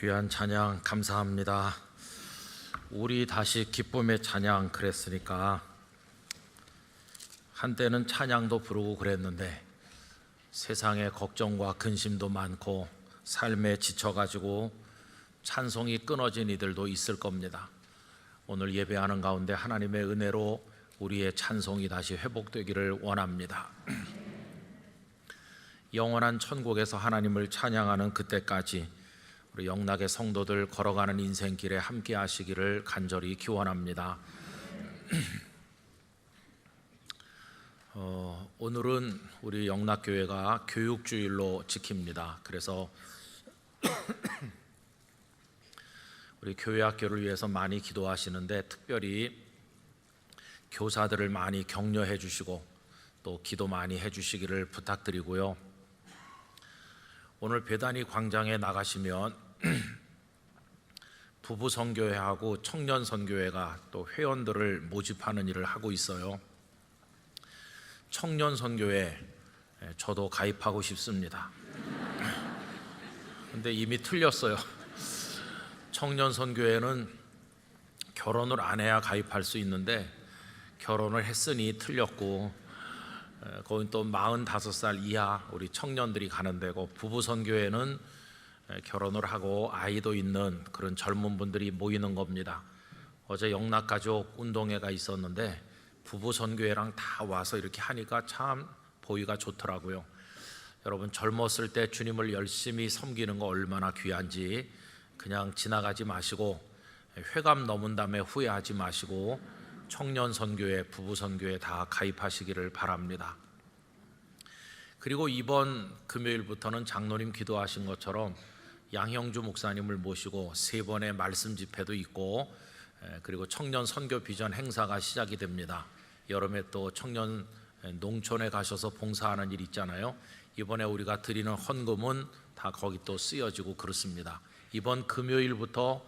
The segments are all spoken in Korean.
귀한 찬양 감사합니다. 우리 다시 기쁨의 찬양 그랬으니까 한때는 찬양도 부르고 그랬는데 세상에 걱정과 근심도 많고 삶에 지쳐가지고 찬송이 끊어진 이들도 있을 겁니다. 오늘 예배하는 가운데 하나님의 은혜로 우리의 찬송이 다시 회복되기를 원합니다. 영원한 천국에서 하나님을 찬양하는 그때까지 우리 영락의 성도들 걸어가는 인생길에 함께 하시기를 간절히 기원합니다. 오늘은 우리 영락교회가 교육주일로 지킵니다. 그래서 우리 교회 학교를 위해서 많이 기도하시는데 특별히 교사들을 많이 격려해 주시고 또 기도 많이 해 주시기를 부탁드리고요. 오늘 배단위 광장에 나가시면 부부 선교회하고 청년 선교회가 또 회원들을 모집하는 일을 하고 있어요. 청년 선교회 저도 가입하고 싶습니다. 근데 이미 틀렸어요. 청년 선교회는 결혼을 안 해야 가입할 수 있는데 결혼을 했으니 틀렸고, 거긴 또 45살 이하 우리 청년들이 가는 데고, 부부 선교회는 결혼을 하고 아이도 있는 그런 젊은 분들이 모이는 겁니다. 어제 영락가족 운동회가 있었는데 부부 선교회랑 다 와서 이렇게 하니까 참 보기가 좋더라고요. 여러분, 젊었을 때 주님을 열심히 섬기는 거 얼마나 귀한지 그냥 지나가지 마시고, 회감 넘은 다음에 후회하지 마시고 청년 선교회, 부부 선교회 다 가입하시기를 바랍니다. 그리고 이번 금요일부터는 장로님 기도하신 것처럼 양형주 목사님을 모시고 3번의 말씀 집회도 있고, 그리고 청년 선교 비전 행사가 시작이 됩니다. 여름에 또 청년 농촌에 가셔서 봉사하는 일 있잖아요. 이번에 우리가 드리는 헌금은 다 거기 또 쓰여지고 그렇습니다. 이번 금요일부터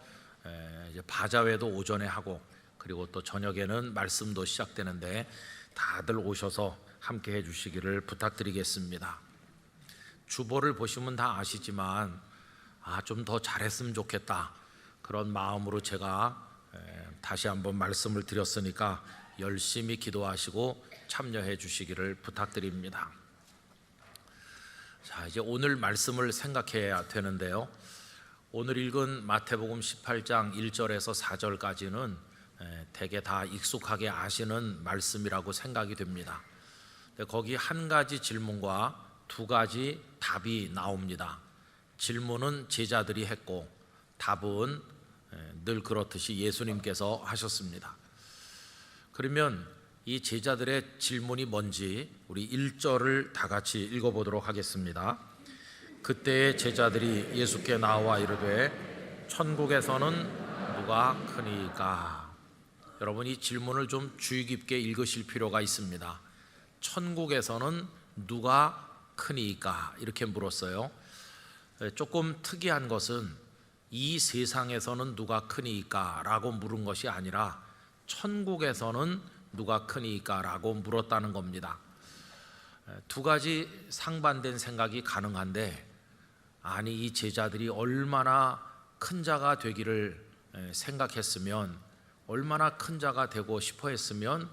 이제 바자회도 오전에 하고, 그리고 또 저녁에는 말씀도 시작되는데 다들 오셔서 함께 해주시기를 부탁드리겠습니다. 주보를 보시면 다 아시지만 좀 더 잘했으면 좋겠다, 그런 마음으로 제가 다시 한번 말씀을 드렸으니까 열심히 기도하시고 참여해 주시기를 부탁드립니다. 자, 이제 오늘 말씀을 생각해야 되는데요. 오늘 읽은 마태복음 18장 1절에서 4절까지는 대개 다 익숙하게 아시는 말씀이라고 생각이 됩니다. 거기 한 가지 질문과 2가지 답이 나옵니다. 질문은 제자들이 했고 답은 늘 그렇듯이 예수님께서 하셨습니다. 그러면 이 제자들의 질문이 뭔지 우리 1절을 다 같이 읽어보도록 하겠습니다. 그때의 제자들이 예수께 나와 이르되 천국에서는 누가 크니까? 여러분, 이 질문을 좀 주의 깊게 읽으실 필요가 있습니다. 천국에서는 누가 크니까? 이렇게 물었어요. 조금 특이한 것은 이 세상에서는 누가 크니까? 라고 물은 것이 아니라 천국에서는 누가 크니까? 라고 물었다는 겁니다. 2가지 상반된 생각이 가능한데, 아니 이 제자들이 얼마나 큰 자가 되기를 생각했으면, 얼마나 큰 자가 되고 싶어 했으면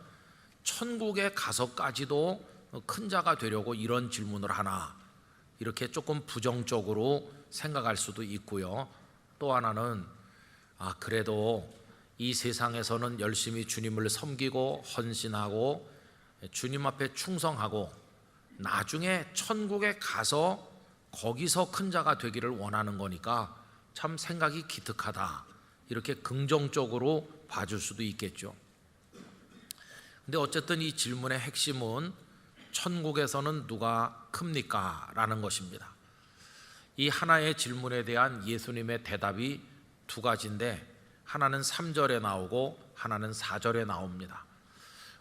천국에 가서까지도 큰 자가 되려고 이런 질문을 하나, 이렇게 조금 부정적으로 생각할 수도 있고요. 또 하나는 그래도 이 세상에서는 열심히 주님을 섬기고 헌신하고 주님 앞에 충성하고 나중에 천국에 가서 거기서 큰 자가 되기를 원하는 거니까 참 생각이 기특하다, 이렇게 긍정적으로 봐줄 수도 있겠죠. 근데 어쨌든 이 질문의 핵심은 천국에서는 누가 큽니까? 라는 것입니다. 이 하나의 질문에 대한 예수님의 대답이 2가지인데 하나는 3절에 나오고 하나는 4절에 나옵니다.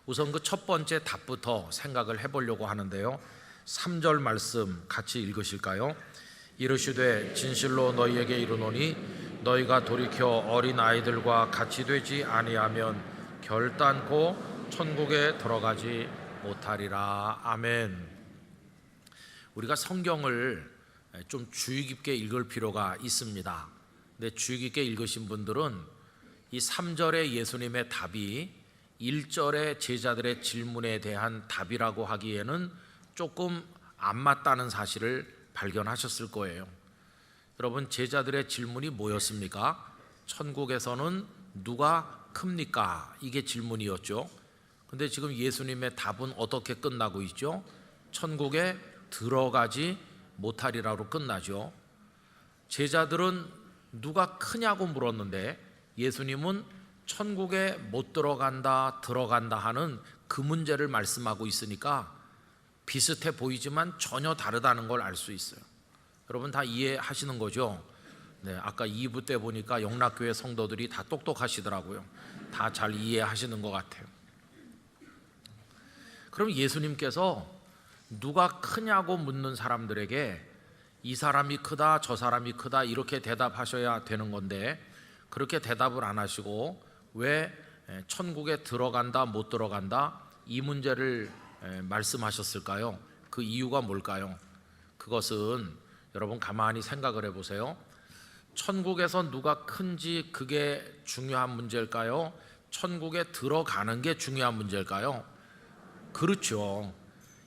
우선 그 첫 번째 답부터 생각을 해보려고 하는데요. 3절 말씀 같이 읽으실까요? 이르시되 진실로 너희에게 이르노니 너희가 돌이켜 어린 아이들과 같이 되지 아니하면 결단코 천국에 들어가지 못하리라. 아멘. 우리가 성경을 좀 주의 깊게 읽을 필요가 있습니다. 근데 주의 깊게 읽으신 분들은 이 3절의 예수님의 답이 1절의 제자들의 질문에 대한 답이라고 하기에는 조금 안 맞다는 사실을 발견하셨을 거예요. 여러분, 제자들의 질문이 뭐였습니까? 천국에서는 누가 큽니까? 이게 질문이었죠. 근데 지금 예수님의 답은 어떻게 끝나고 있죠? 천국에 들어가지 못하리라로 끝나죠. 제자들은 누가 크냐고 물었는데 예수님은 천국에 못 들어간다, 들어간다 하는 그 문제를 말씀하고 있으니까 비슷해 보이지만 전혀 다르다는 걸 알 수 있어요. 여러분 다 이해하시는 거죠? 네, 아까 2부 때 보니까 영락교회 성도들이 다 똑똑하시더라고요. 다 잘 이해하시는 것 같아요. 그럼 예수님께서 누가 크냐고 묻는 사람들에게 이 사람이 크다, 저 사람이 크다 이렇게 대답하셔야 되는 건데 그렇게 대답을 안 하시고 왜 천국에 들어간다, 못 들어간다 이 문제를 말씀하셨을까요? 그 이유가 뭘까요? 그것은 여러분 가만히 생각을 해보세요. 천국에서 누가 큰지 그게 중요한 문제일까요? 천국에 들어가는 게 중요한 문제일까요? 그렇죠.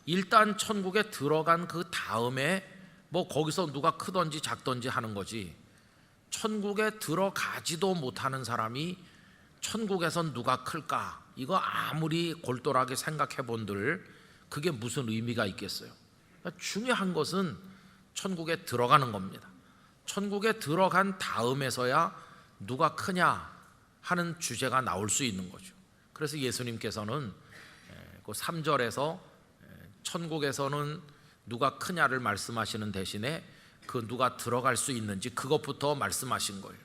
일단 천국에 들어간 그 다음에 뭐 거기서 누가 크던지 작던지 하는 거지, 천국에 들어가지도 못하는 사람이 천국에선 누가 클까? 이거 아무리 골똘하게 생각해 본들 그게 무슨 의미가 있겠어요? 중요한 것은 천국에 들어가는 겁니다. 천국에 들어간 다음에서야 누가 크냐 하는 주제가 나올 수 있는 거죠. 그래서 예수님께서는 그 3절에서 천국에서는 누가 크냐를 말씀하시는 대신에 그 누가 들어갈 수 있는지 그것부터 말씀하신 거예요.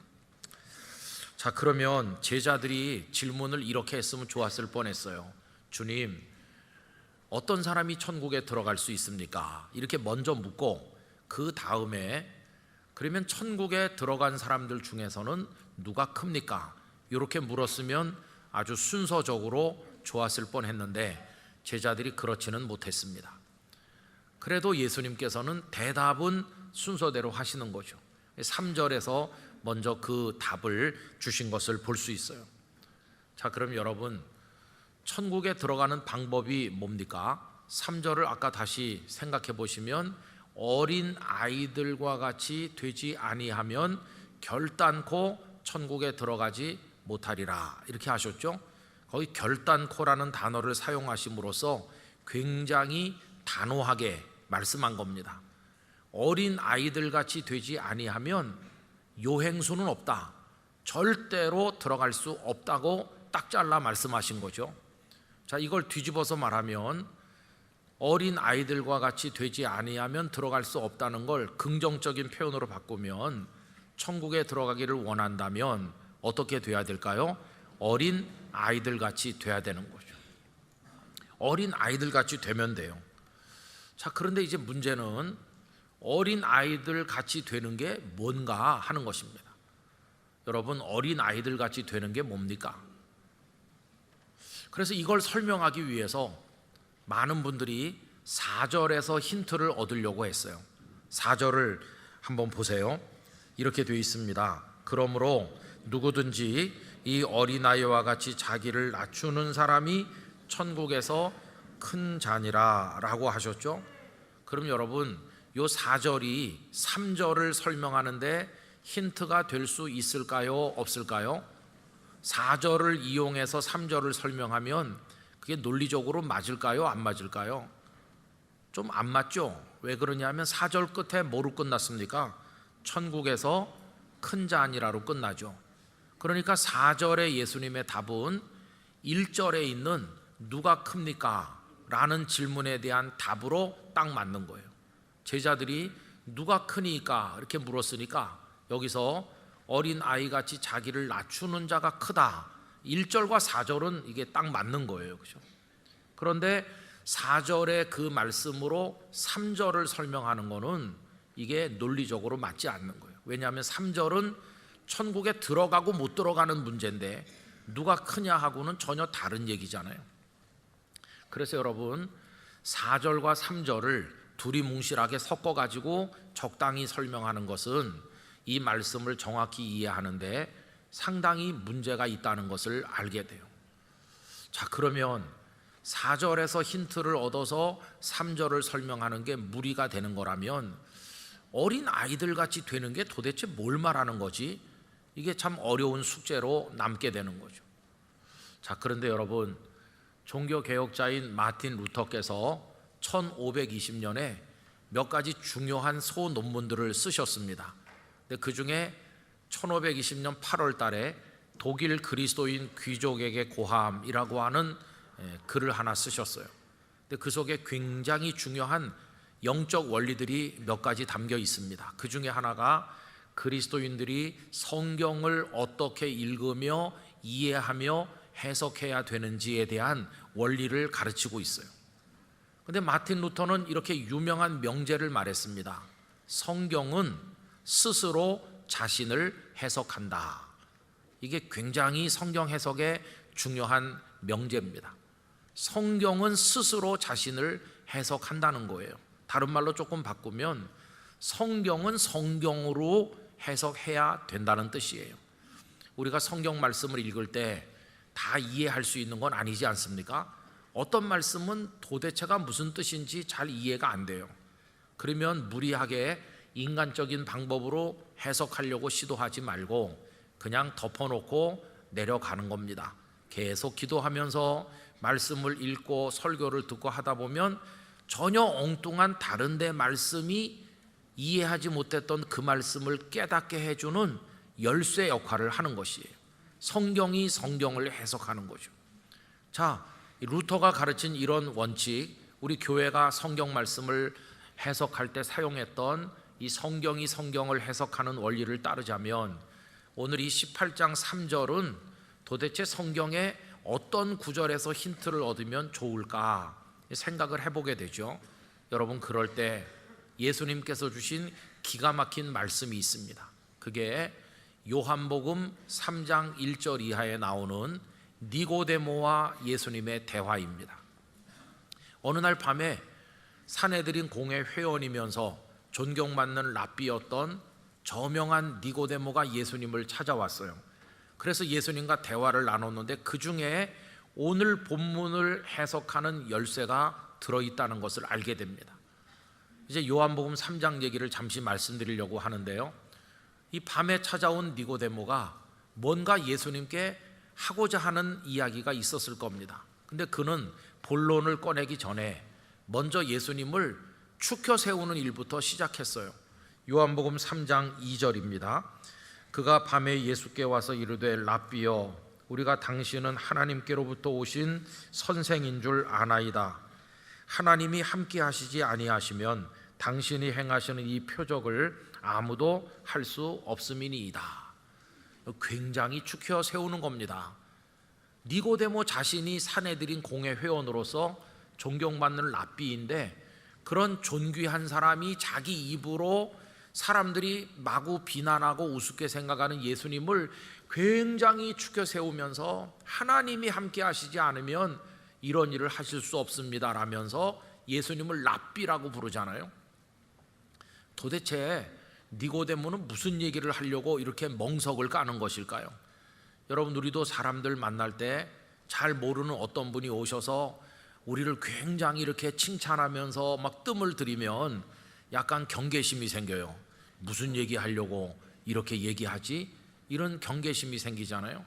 자, 그러면 제자들이 질문을 이렇게 했으면 좋았을 뻔했어요. 주님, 어떤 사람이 천국에 들어갈 수 있습니까? 이렇게 먼저 묻고 그 다음에 그러면 천국에 들어간 사람들 중에서는 누가 큽니까? 이렇게 물었으면 아주 순서적으로 좋았을 뻔했는데 제자들이 그렇지는 못했습니다. 그래도 예수님께서는 대답은 순서대로 하시는 거죠. 3절에서 먼저 그 답을 주신 것을 볼 수 있어요. 자, 그럼 여러분, 천국에 들어가는 방법이 뭡니까? 3절을 아까 다시 생각해 보시면 어린 아이들과 같이 되지 아니하면 결단코 천국에 들어가지 못하리라 이렇게 하셨죠. 거기 결단코라는 단어를 사용하심으로써 굉장히 단호하게 말씀한 겁니다. 어린 아이들 같이 되지 아니하면 요행수는 없다, 절대로 들어갈 수 없다고 딱 잘라 말씀하신 거죠. 자, 이걸 뒤집어서 말하면 어린 아이들과 같이 되지 아니하면 들어갈 수 없다는 걸 긍정적인 표현으로 바꾸면 천국에 들어가기를 원한다면 어떻게 돼야 될까요? 어린 아이들 같이 돼야 되는 거죠. 어린 아이들 같이 되면 돼요. 자, 그런데 이제 문제는 어린 아이들 같이 되는 게 뭔가 하는 것입니다. 여러분, 어린 아이들 같이 되는 게 뭡니까? 그래서 이걸 설명하기 위해서 많은 분들이 4절에서 힌트를 얻으려고 했어요. 4절을 한번 보세요. 이렇게 되어 있습니다. 그러므로 누구든지 이 어린아이와 같이 자기를 낮추는 사람이 천국에서 큰 자니라 라고 하셨죠. 그럼 여러분, 요 4절이 3절을 설명하는데 힌트가 될 수 있을까요? 없을까요? 4절을 이용해서 3절을 설명하면 그게 논리적으로 맞을까요? 안 맞을까요? 좀 안 맞죠? 왜 그러냐면 4절 끝에 뭐로 끝났습니까? 천국에서 큰 자니라로 끝나죠. 그러니까 4절의 예수님의 답은 1절에 있는 누가 큽니까? 라는 질문에 대한 답으로 딱 맞는 거예요. 제자들이 누가 크니까 이렇게 물었으니까 여기서 어린 아이같이 자기를 낮추는 자가 크다, 1절과 4절은 이게 딱 맞는 거예요. 그렇죠? 그런데 4절의 그 말씀으로 3절을 설명하는 거는 이게 논리적으로 맞지 않는 거예요. 왜냐하면 3절은 천국에 들어가고 못 들어가는 문제인데 누가 크냐 하고는 전혀 다른 얘기잖아요. 그래서 여러분, 4절과 3절을 둘이 뭉실하게 섞어가지고 적당히 설명하는 것은 이 말씀을 정확히 이해하는데 상당히 문제가 있다는 것을 알게 돼요. 자, 그러면 4절에서 힌트를 얻어서 3절을 설명하는 게 무리가 되는 거라면 어린 아이들 같이 되는 게 도대체 뭘 말하는 거지? 이게 참 어려운 숙제로 남게 되는 거죠. 자, 그런데 여러분, 종교개혁자인 마틴 루터께서 1520년에 몇 가지 중요한 소논문들을 쓰셨습니다. 근데 그 중에 1520년 8월 달에 독일 그리스도인 귀족에게 고함이라고 하는 글을 하나 쓰셨어요. 근데 그 속에 굉장히 중요한 영적 원리들이 몇 가지 담겨 있습니다. 그 중에 하나가 그리스도인들이 성경을 어떻게 읽으며 이해하며 해석해야 되는지에 대한 원리를 가르치고 있어요. 근데 마틴 루터는 이렇게 유명한 명제를 말했습니다. 성경은 스스로 자신을 해석한다. 이게 굉장히 성경 해석에 중요한 명제입니다. 성경은 스스로 자신을 해석한다는 거예요. 다른 말로 조금 바꾸면 성경은 성경으로 해석해야 된다는 뜻이에요. 우리가 성경 말씀을 읽을 때 다 이해할 수 있는 건 아니지 않습니까? 어떤 말씀은 도대체가 무슨 뜻인지 잘 이해가 안 돼요. 그러면 무리하게 인간적인 방법으로 해석하려고 시도하지 말고 그냥 덮어놓고 내려가는 겁니다. 계속 기도하면서 말씀을 읽고 설교를 듣고 하다 보면 전혀 엉뚱한 다른 데 말씀이 이해하지 못했던 그 말씀을 깨닫게 해주는 열쇠 역할을 하는 것이에요. 성경이 성경을 해석하는 거죠. 자, 루터가 가르친 이런 원칙, 우리 교회가 성경 말씀을 해석할 때 사용했던 이 성경이 성경을 해석하는 원리를 따르자면 오늘 이 18장 3절은 도대체 성경의 어떤 구절에서 힌트를 얻으면 좋을까 생각을 해보게 되죠. 여러분, 그럴 때 예수님께서 주신 기가 막힌 말씀이 있습니다. 그게 요한복음 3장 1절 이하에 나오는 니고데모와 예수님의 대화입니다. 어느 날 밤에 산헤드린 공회 회원이면서 존경받는 랍비였던 저명한 니고데모가 예수님을 찾아왔어요. 그래서 예수님과 대화를 나눴는데 그 중에 오늘 본문을 해석하는 열쇠가 들어있다는 것을 알게 됩니다. 이제 요한복음 3장 얘기를 잠시 말씀드리려고 하는데요, 이 밤에 찾아온 니고데모가 뭔가 예수님께 하고자 하는 이야기가 있었을 겁니다. 근데 그는 본론을 꺼내기 전에 먼저 예수님을 추켜 세우는 일부터 시작했어요. 요한복음 3장 2절입니다. 그가 밤에 예수께 와서 이르되 랍비여, 우리가 당신은 하나님께로부터 오신 선생인 줄 아나이다. 하나님이 함께 하시지 아니하시면 당신이 행하시는 이 표적을 아무도 할 수 없음이니이다. 굉장히 추켜 세우는 겁니다. 니고데모 자신이 산헤드린 공회 회원으로서 존경받는 랍비인데 그런 존귀한 사람이 자기 입으로 사람들이 마구 비난하고 우습게 생각하는 예수님을 굉장히 추켜 세우면서 하나님이 함께 하시지 않으면 이런 일을 하실 수 없습니다 라면서 예수님을 랍비라고 부르잖아요. 도대체 니고데모는 무슨 얘기를 하려고 이렇게 멍석을 까는 것일까요? 여러분, 우리도 사람들 만날 때 잘 모르는 어떤 분이 오셔서 우리를 굉장히 이렇게 칭찬하면서 막 뜸을 들이면 약간 경계심이 생겨요. 무슨 얘기 하려고 이렇게 얘기하지? 이런 경계심이 생기잖아요.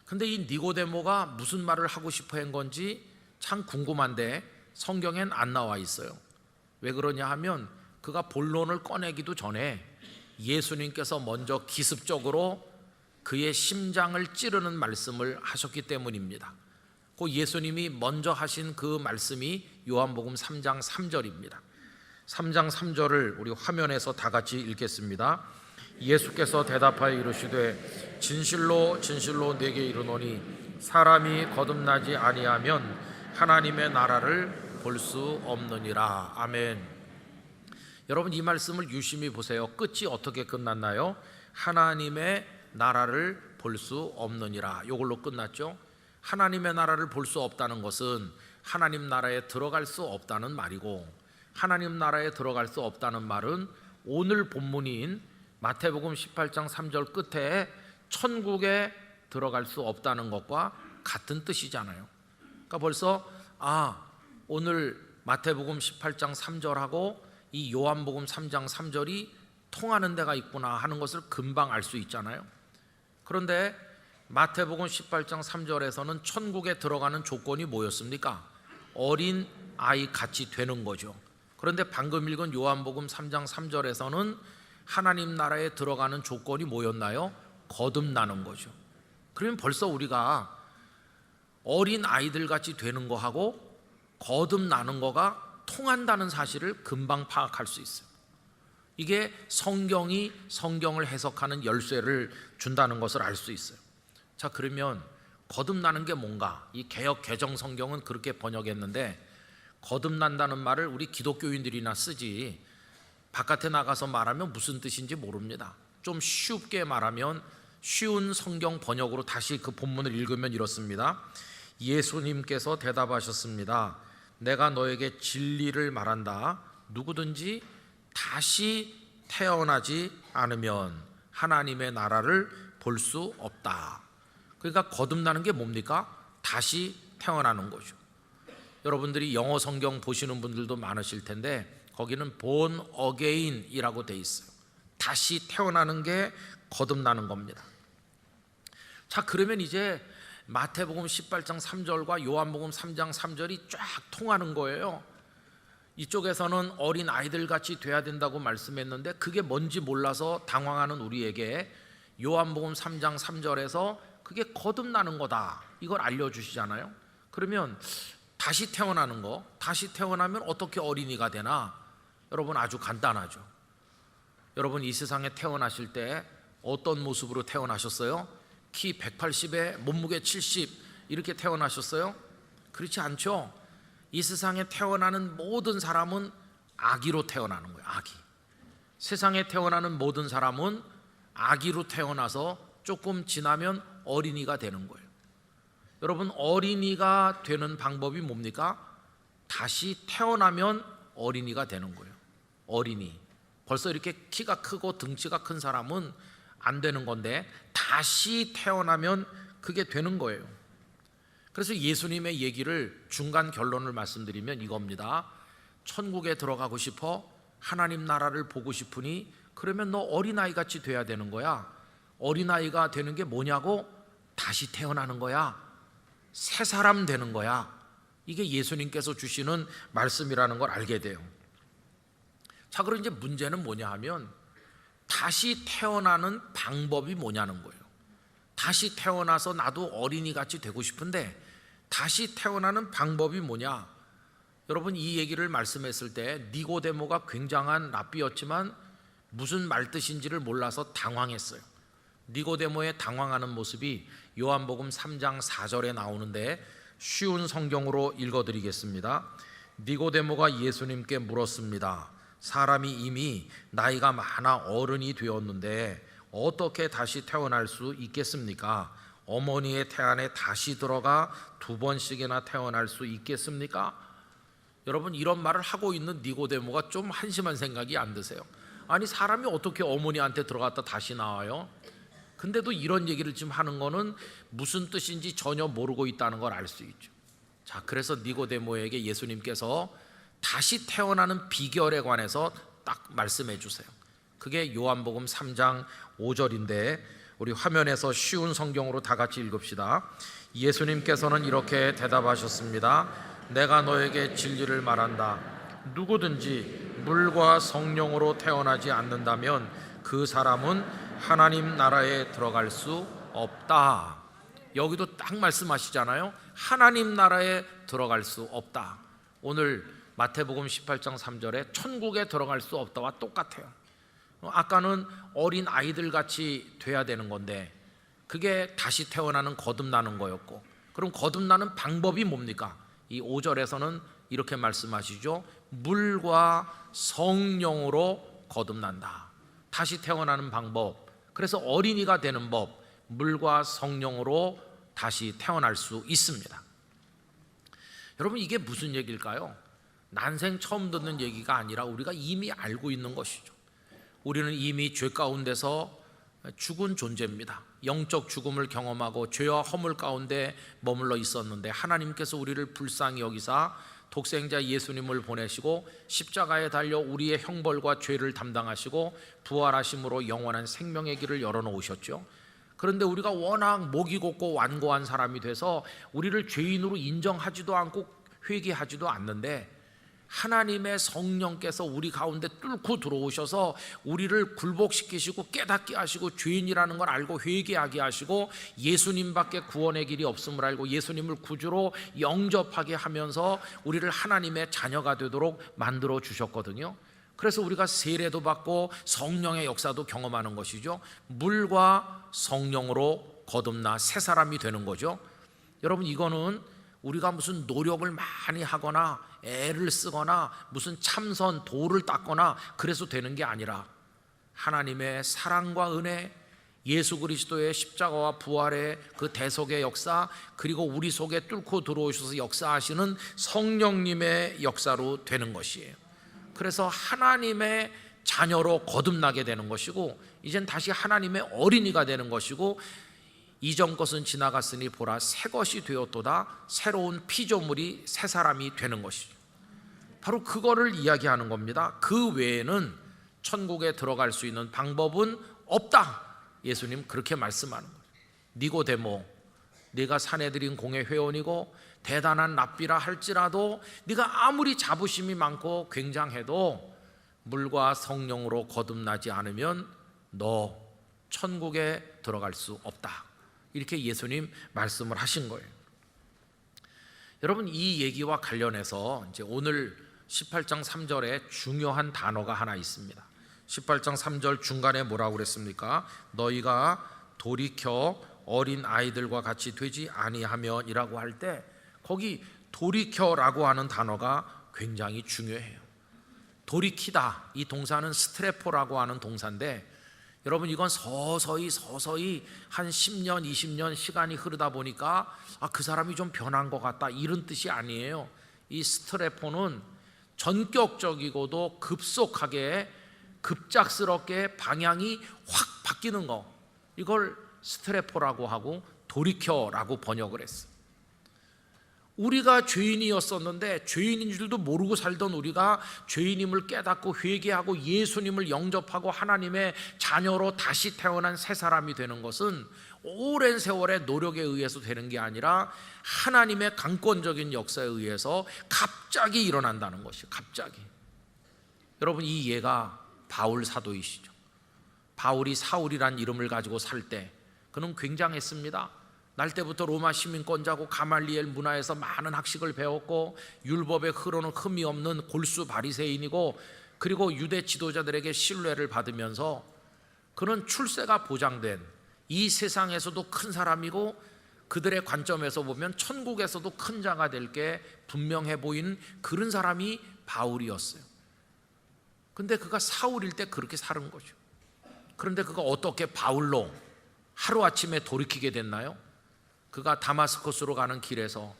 근데 이 니고데모가 무슨 말을 하고 싶어 한 건지 참 궁금한데 성경엔 안 나와 있어요. 왜 그러냐 하면 그가 본론을 꺼내기도 전에 예수님께서 먼저 기습적으로 그의 심장을 찌르는 말씀을 하셨기 때문입니다. 그 예수님이 먼저 하신 그 말씀이 요한복음 3장 3절입니다. 3장 3절을 우리 화면에서 다 같이 읽겠습니다. 예수께서 대답하여 이르시되 진실로 진실로 내게 이르노니 사람이 거듭나지 아니하면 하나님의 나라를 볼 수 없느니라. 아멘. 여러분, 이 말씀을 유심히 보세요. 끝이 어떻게 끝났나요? 하나님의 나라를 볼 수 없느니라. 이걸로 끝났죠. 하나님의 나라를 볼 수 없다는 것은 하나님 나라에 들어갈 수 없다는 말이고, 하나님 나라에 들어갈 수 없다는 말은 오늘 본문인 마태복음 18장 3절 끝에 천국에 들어갈 수 없다는 것과 같은 뜻이잖아요. 그러니까 벌써 오늘 마태복음 18장 3절하고 이 요한복음 3장 3절이 통하는 데가 있구나 하는 것을 금방 알 수 있잖아요. 그런데 마태복음 18장 3절에서는 천국에 들어가는 조건이 뭐였습니까? 어린 아이 같이 되는 거죠. 그런데 방금 읽은 요한복음 3장 3절에서는 하나님 나라에 들어가는 조건이 뭐였나요? 거듭나는 거죠. 그러면 벌써 우리가 어린 아이들 같이 되는 거하고 거듭나는 거가 통한다는 사실을 금방 파악할 수 있어요. 이게 성경이 성경을 해석하는 열쇠를 준다는 것을 알 수 있어요. 자, 그러면 거듭나는 게 뭔가? 이 개역 개정 성경은 그렇게 번역했는데 거듭난다는 말을 우리 기독교인들이나 쓰지 바깥에 나가서 말하면 무슨 뜻인지 모릅니다. 좀 쉽게 말하면 쉬운 성경 번역으로 다시 그 본문을 읽으면 이렇습니다. 예수님께서 대답하셨습니다. 내가 너에게 진리를 말한다. 누구든지 다시 태어나지 않으면 하나님의 나라를 볼 수 없다. 그러니까 거듭나는 게 뭡니까? 다시 태어나는 거죠. 여러분들이 영어 성경 보시는 분들도 많으실 텐데 거기는 born again이라고 돼 있어요. 다시 태어나는 게 거듭나는 겁니다. 자, 그러면 이제 마태복음 18장 3절과 요한복음 3장 3절이 쫙 통하는 거예요. 이쪽에서는 어린 아이들 같이 돼야 된다고 말씀했는데 그게 뭔지 몰라서 당황하는 우리에게 요한복음 3장 3절에서 그게 거듭나는 거다 이걸 알려주시잖아요. 그러면 다시 태어나는 거, 다시 태어나면 어떻게 어린이가 되나? 여러분 아주 간단하죠. 여러분 이 세상에 태어나실 때 어떤 모습으로 태어나셨어요? 키 180에 몸무게 70 이렇게 태어나셨어요? 그렇지 않죠? 이 세상에 태어나는 모든 사람은 아기로 태어나는 거예요. 아기. 세상에 태어나는 모든 사람은 아기로 태어나서 조금 지나면 어린이가 되는 거예요. 여러분 어린이가 되는 방법이 뭡니까? 다시 태어나면 어린이가 되는 거예요. 어린이. 벌써 이렇게 키가 크고 등치가 큰 사람은 안 되는 건데 다시 태어나면 그게 되는 거예요. 그래서 예수님의 얘기를 중간 결론을 말씀드리면 이겁니다. 천국에 들어가고 싶어? 하나님 나라를 보고 싶으니? 그러면 너 어린아이 같이 돼야 되는 거야. 어린아이가 되는 게 뭐냐고? 다시 태어나는 거야. 새 사람 되는 거야. 이게 예수님께서 주시는 말씀이라는 걸 알게 돼요. 자, 그럼 이제 문제는 뭐냐 하면 다시 태어나는 방법이 뭐냐는 거예요. 다시 태어나서 나도 어린이같이 되고 싶은데 다시 태어나는 방법이 뭐냐? 여러분 이 얘기를 말씀했을 때 니고데모가 굉장한 랍비였지만 무슨 말뜻인지를 몰라서 당황했어요. 니고데모의 당황하는 모습이 요한복음 3장 4절에 나오는데 쉬운 성경으로 읽어드리겠습니다. 니고데모가 예수님께 물었습니다. 사람이 이미 나이가 많아 어른이 되었는데 어떻게 다시 태어날 수 있겠습니까? 어머니의 태 안에 다시 들어가 2번씩이나 태어날 수 있겠습니까? 여러분 이런 말을 하고 있는 니고데모가 좀 한심한 생각이 안 드세요? 아니 사람이 어떻게 어머니한테 들어갔다 다시 나와요? 근데도 이런 얘기를 지금 하는 거는 무슨 뜻인지 전혀 모르고 있다는 걸 알 수 있죠. 자, 그래서 니고데모에게 예수님께서 다시 태어나는 비결에 관해서 딱 말씀해 주세요. 그게 요한복음 3장 5절인데 우리 화면에서 쉬운 성경으로 다 같이 읽읍시다. 예수님께서는 이렇게 대답하셨습니다. 내가 너에게 진리를 말한다. 누구든지 물과 성령으로 태어나지 않는다면 그 사람은 하나님 나라에 들어갈 수 없다. 여기도 딱 말씀하시잖아요. 하나님 나라에 들어갈 수 없다. 오늘 마태복음 18장 3절에 천국에 들어갈 수 없다와 똑같아요. 아까는 어린 아이들 같이 돼야 되는 건데 그게 다시 태어나는 거듭나는 거였고, 그럼 거듭나는 방법이 뭡니까? 이 5절에서는 이렇게 말씀하시죠. 물과 성령으로 거듭난다. 다시 태어나는 방법, 그래서 어린이가 되는 법, 물과 성령으로 다시 태어날 수 있습니다. 여러분 이게 무슨 얘기일까요? 난생 처음 듣는 얘기가 아니라 우리가 이미 알고 있는 것이죠. 우리는 이미 죄 가운데서 죽은 존재입니다. 영적 죽음을 경험하고 죄와 허물 가운데 머물러 있었는데 하나님께서 우리를 불쌍히 여기사 독생자 예수님을 보내시고 십자가에 달려 우리의 형벌과 죄를 담당하시고 부활하심으로 영원한 생명의 길을 열어놓으셨죠. 그런데 우리가 워낙 목이 곱고 완고한 사람이 돼서 우리를 죄인으로 인정하지도 않고 회개하지도 않는데, 하나님의 성령께서 우리 가운데 뚫고 들어오셔서 우리를 굴복시키시고 깨닫게 하시고 죄인이라는 걸 알고 회개하게 하시고 예수님밖에 구원의 길이 없음을 알고 예수님을 구주로 영접하게 하면서 우리를 하나님의 자녀가 되도록 만들어 주셨거든요. 그래서 우리가 세례도 받고 성령의 역사도 경험하는 것이죠. 물과 성령으로 거듭나 새 사람이 되는 거죠. 여러분, 이거는 우리가 무슨 노력을 많이 하거나 애를 쓰거나 무슨 참선 도를 닦거나 그래서 되는 게 아니라 하나님의 사랑과 은혜, 예수 그리스도의 십자가와 부활의 그 대속의 역사, 그리고 우리 속에 뚫고 들어오셔서 역사하시는 성령님의 역사로 되는 것이에요. 그래서 하나님의 자녀로 거듭나게 되는 것이고, 이젠 다시 하나님의 어린이가 되는 것이고, 이전 것은 지나갔으니 보라 새 것이 되었도다. 새로운 피조물이 새 사람이 되는 것이죠. 바로 그거를 이야기하는 겁니다. 그 외에는 천국에 들어갈 수 있는 방법은 없다. 예수님 그렇게 말씀하는 거예요. 니고데모, 네가 사내들인 공의 회원이고 대단한 랍비라 할지라도 네가 아무리 자부심이 많고 굉장해도 물과 성령으로 거듭나지 않으면 너 천국에 들어갈 수 없다. 이렇게 예수님 말씀을 하신 거예요. 여러분, 이 얘기와 관련해서 이제 오늘 18장 3절에 중요한 단어가 하나 있습니다. 18장 3절 중간에 뭐라고 그랬습니까? 너희가 돌이켜 어린 아이들과 같이 되지 아니하면 이라고 할 때, 거기 돌이켜라고 하는 단어가 굉장히 중요해요. 돌이키다, 이 동사는 스트레포라고 하는 동사인데, 여러분, 이건 서서히 한 10년 20년 시간이 흐르다 보니까 그 사람이 좀 변한 것 같다, 이런 뜻이 아니에요. 이 스트레포는 전격적이고도 급속하게 급작스럽게 방향이 확 바뀌는 거, 이걸 스트레포라고 하고 돌이켜라고 번역을 했어요. 우리가 죄인이었었는데 죄인인 줄도 모르고 살던 우리가 죄인임을 깨닫고 회개하고 예수님을 영접하고 하나님의 자녀로 다시 태어난 새 사람이 되는 것은 오랜 세월의 노력에 의해서 되는 게 아니라 하나님의 강권적인 역사에 의해서 갑자기 일어난다는 것이에요. 갑자기. 여러분, 이 예가 바울 사도이시죠. 바울이 사울이란 이름을 가지고 살 때 그는 굉장했습니다. 날 때부터 로마 시민권자고 가말리엘 문화에서 많은 학식을 배웠고 율법의 흐르는 흠이 없는 골수 바리새인이고, 그리고 유대 지도자들에게 신뢰를 받으면서 그는 출세가 보장된 이 세상에서도 큰 사람이고 그들의 관점에서 보면 천국에서도 큰 자가 될 게 분명해 보이는 그런 사람이 바울이었어요. 근데 그가 사울일 때 그렇게 사는 거죠. 그런데 그가 어떻게 바울로 하루아침에 돌이키게 됐나요? 그가 다마스커스로 가는 길에서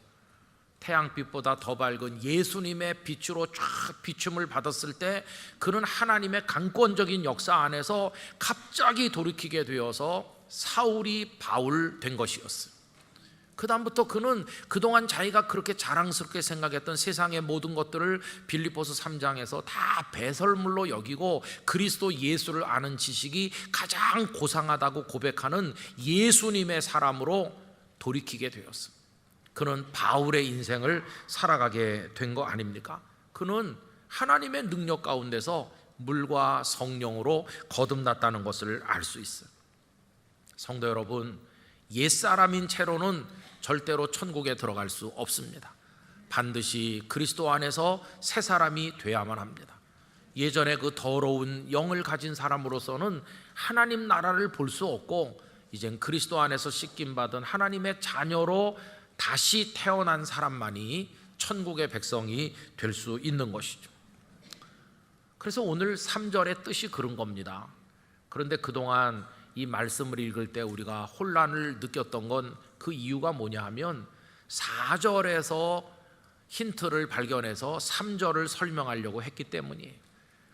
태양빛보다 더 밝은 예수님의 빛으로 쫙 비춤을 받았을 때 그는 하나님의 강권적인 역사 안에서 갑자기 돌이키게 되어서 사울이 바울 된 것이었어요. 그 다음부터 그는 그동안 자기가 그렇게 자랑스럽게 생각했던 세상의 모든 것들을 빌립보서 3장에서 다 배설물로 여기고 그리스도 예수를 아는 지식이 가장 고상하다고 고백하는 예수님의 사람으로 돌이키게 되었습니다. 그는 바울의 인생을 살아가게 된 거 아닙니까? 그는 하나님의 능력 가운데서 물과 성령으로 거듭났다는 것을 알 수 있어요. 성도 여러분, 옛사람인 채로는 절대로 천국에 들어갈 수 없습니다. 반드시 그리스도 안에서 새 사람이 돼야만 합니다. 예전에 그 더러운 영을 가진 사람으로서는 하나님 나라를 볼 수 없고, 이젠 그리스도 안에서 씻김받은 하나님의 자녀로 다시 태어난 사람만이 천국의 백성이 될 수 있는 것이죠. 그래서 오늘 3절의 뜻이 그런 겁니다. 그런데 그동안 이 말씀을 읽을 때 우리가 혼란을 느꼈던 건 그 이유가 뭐냐 하면 4절에서 힌트를 발견해서 3절을 설명하려고 했기 때문이에요.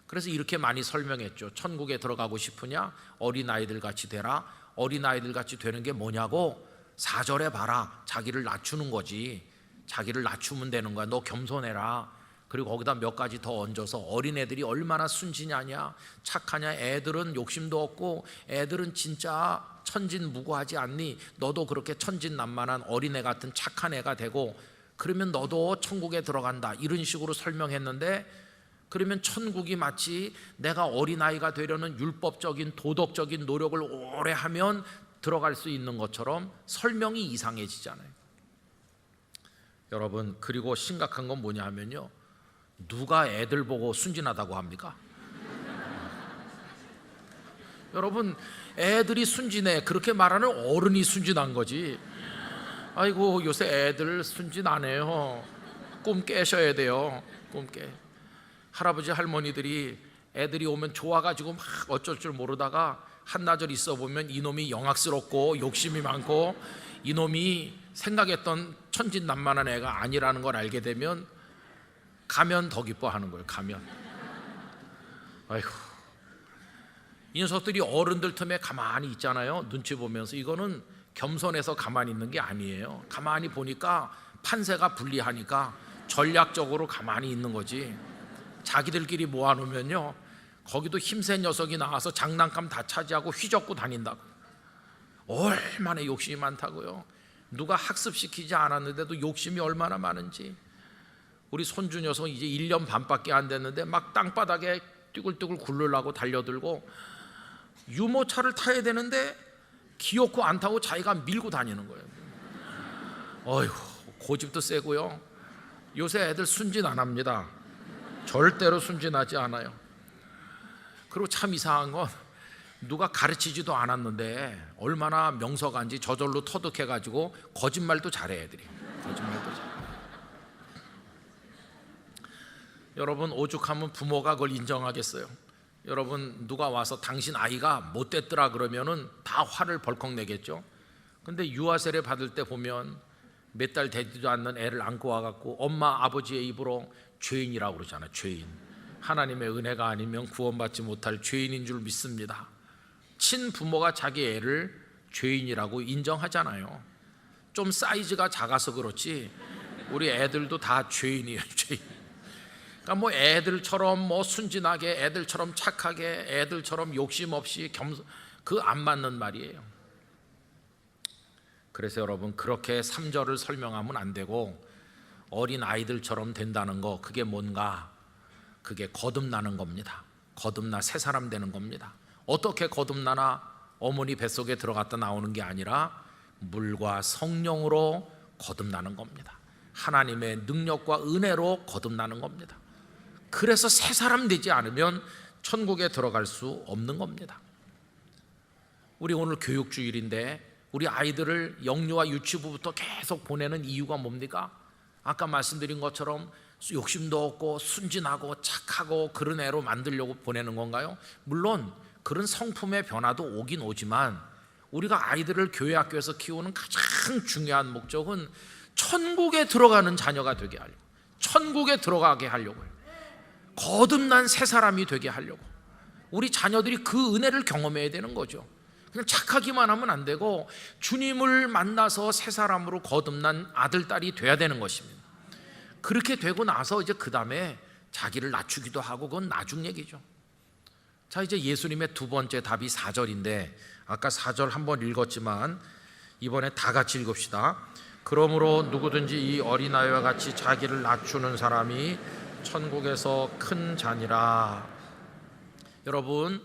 그래서 이렇게 많이 설명했죠. 천국에 들어가고 싶으냐? 어린아이들 같이 되라. 어린아이들 같이 되는 게 뭐냐고? 4절에 봐라. 자기를 낮추는 거지. 자기를 낮추면 되는 거야. 너 겸손해라. 그리고 거기다 몇 가지 더 얹어서 어린애들이 얼마나 순진하냐, 착하냐, 애들은 욕심도 없고 애들은 진짜 천진무구하지 않니? 너도 그렇게 천진난만한 어린애 같은 착한 애가 되고 그러면 너도 천국에 들어간다. 이런 식으로 설명했는데, 그러면 천국이 마치 내가 어린아이가 되려는 율법적인 도덕적인 노력을 오래 하면 들어갈 수 있는 것처럼 설명이 이상해지잖아요. 여러분, 그리고 심각한 건 뭐냐 하면요, 누가 애들 보고 순진하다고 합니까? 여러분, 애들이 순진해 그렇게 말하는 어른이 순진한 거지. 아이고 요새 애들 순진 안 해요. 꿈 깨셔야 돼요. 꿈 깨. 할아버지 할머니들이 애들이 오면 좋아가지고 막 어쩔 줄 모르다가 한나절 있어 보면 이놈이 영악스럽고 욕심이 많고 이놈이 생각했던 천진난만한 애가 아니라는 걸 알게 되면 가면 더 기뻐하는 거예요. 가면. 아이고, 이 녀석들이 어른들 틈에 가만히 있잖아요. 눈치 보면서. 이거는 겸손해서 가만히 있는 게 아니에요. 가만히 보니까 판세가 불리하니까 전략적으로 가만히 있는 거지. 자기들끼리 모아놓으면요, 거기도 힘센 녀석이 나와서 장난감 다 차지하고 휘젓고 다닌다고. 얼마나 욕심이 많다고요. 누가 학습시키지 않았는데도 욕심이 얼마나 많은지. 우리 손주 녀석 이제 1년 반밖에 안 됐는데 막 땅바닥에 띠굴띠굴 굴르려고 달려들고, 유모차를 타야 되는데 기어코 안 타고 자기가 밀고 다니는 거예요. 어휴, 고집도 세고요. 요새 애들 순진 안 합니다. 절대로 순진하지 않아요. 그리고 참 이상한 건 누가 가르치지도 않았는데 얼마나 명석한지 저절로 터득해가지고 거짓말도 잘해. 애들이 거짓말도 잘해. 여러분, 오죽하면 부모가 그걸 인정하겠어요? 여러분, 누가 와서 당신 아이가 못됐더라 그러면은 다 화를 벌컥 내겠죠. 근데 유아 세례 받을 때 보면 몇 달 되지도 않는 애를 안고 와갖고 엄마 아버지의 입으로 죄인이라고 그러잖아요. 죄인. 하나님의 은혜가 아니면 구원받지 못할 죄인인 줄 믿습니다. 친부모가 자기 애를 죄인이라고 인정하잖아요. 좀 사이즈가 작아서 그렇지 우리 애들도 다 죄인이에요. 죄인. 그러니까 뭐 애들처럼 뭐 순진하게, 애들처럼 착하게, 애들처럼 욕심 없이 그 안 맞는 말이에요. 그래서 여러분, 그렇게 3절을 설명하면 안 되고 어린 아이들처럼 된다는 거, 그게 뭔가? 그게 거듭나는 겁니다. 거듭나 새 사람 되는 겁니다. 어떻게 거듭나나? 어머니 뱃속에 들어갔다 나오는 게 아니라 물과 성령으로 거듭나는 겁니다. 하나님의 능력과 은혜로 거듭나는 겁니다. 그래서 새 사람 되지 않으면 천국에 들어갈 수 없는 겁니다. 우리 오늘 교육주일인데 우리 아이들을 영유아 유치부부터 계속 보내는 이유가 뭡니까? 아까 말씀드린 것처럼 욕심도 없고 순진하고 착하고 그런 애로 만들려고 보내는 건가요? 물론 그런 성품의 변화도 오긴 오지만 우리가 아이들을 교회 학교에서 키우는 가장 중요한 목적은 천국에 들어가는 자녀가 되게 하려고, 천국에 들어가게 하려고 해요. 거듭난 새 사람이 되게 하려고. 우리 자녀들이 그 은혜를 경험해야 되는 거죠. 그냥 착하기만 하면 안 되고 주님을 만나서 새 사람으로 거듭난 아들, 딸이 돼야 되는 것입니다. 그렇게 되고 나서 이제 그 다음에 자기를 낮추기도 하고, 그건 나중 얘기죠. 자, 이제 예수님의 두 번째 답이 4절인데 아까 4절 한번 읽었지만 이번에 다 같이 읽읍시다. 그러므로 누구든지 이 어린아이와 같이 자기를 낮추는 사람이 천국에서 큰 자니라. 여러분,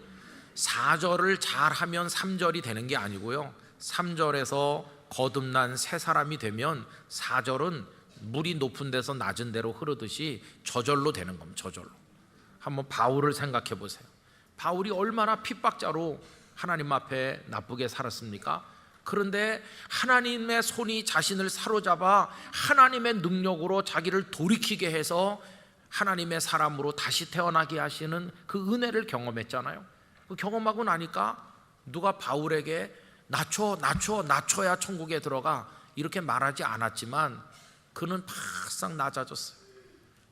4절을 잘하면 3절이 되는 게 아니고요, 3절에서 거듭난 새 사람이 되면 4절은 물이 높은 데서 낮은 데로 흐르듯이 저절로 되는 겁니다. 저절로. 한번 바울을 생각해 보세요. 바울이 얼마나 핍박자로 하나님 앞에 나쁘게 살았습니까? 그런데 하나님의 손이 자신을 사로잡아 하나님의 능력으로 자기를 돌이키게 해서 하나님의 사람으로 다시 태어나게 하시는 그 은혜를 경험했잖아요. 그 경험하고 나니까 누가 바울에게 낮춰야 천국에 들어가 이렇게 말하지 않았지만 그는 바싹 낮아졌어요.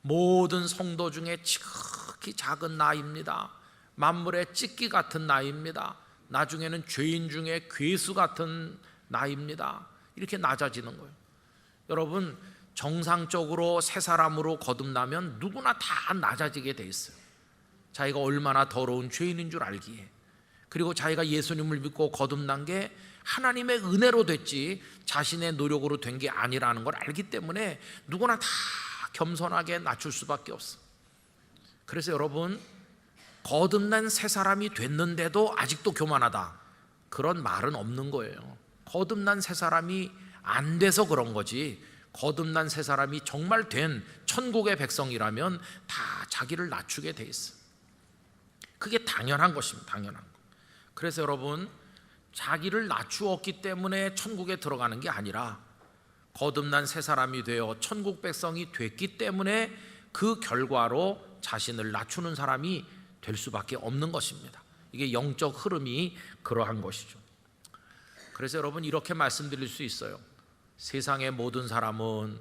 모든 성도 중에 지극히 지극히 작은 나입니다. 만물의 찢기 같은 나입니다. 나중에는 죄인 중에 괴수 같은 나입니다. 이렇게 낮아지는 거예요. 여러분, 정상적으로 새 사람으로 거듭나면 누구나 다 낮아지게 돼 있어요. 자기가 얼마나 더러운 죄인인 줄 알기에, 그리고 자기가 예수님을 믿고 거듭난 게 하나님의 은혜로 됐지 자신의 노력으로 된 게 아니라는 걸 알기 때문에 누구나 다 겸손하게 낮출 수밖에 없어. 그래서 여러분, 거듭난 새 사람이 됐는데도 아직도 교만하다, 그런 말은 없는 거예요. 거듭난 새 사람이 안 돼서 그런 거지, 거듭난 새 사람이 정말 된 천국의 백성이라면 다 자기를 낮추게 돼 있어. 그게 당연한 것입니다. 당연한 거. 그래서 여러분, 자기를 낮추었기 때문에 천국에 들어가는 게 아니라 거듭난 새 사람이 되어 천국 백성이 됐기 때문에 그 결과로 자신을 낮추는 사람이 될 수밖에 없는 것입니다. 이게 영적 흐름이 그러한 것이죠. 그래서 여러분, 이렇게 말씀드릴 수 있어요. 세상의 모든 사람은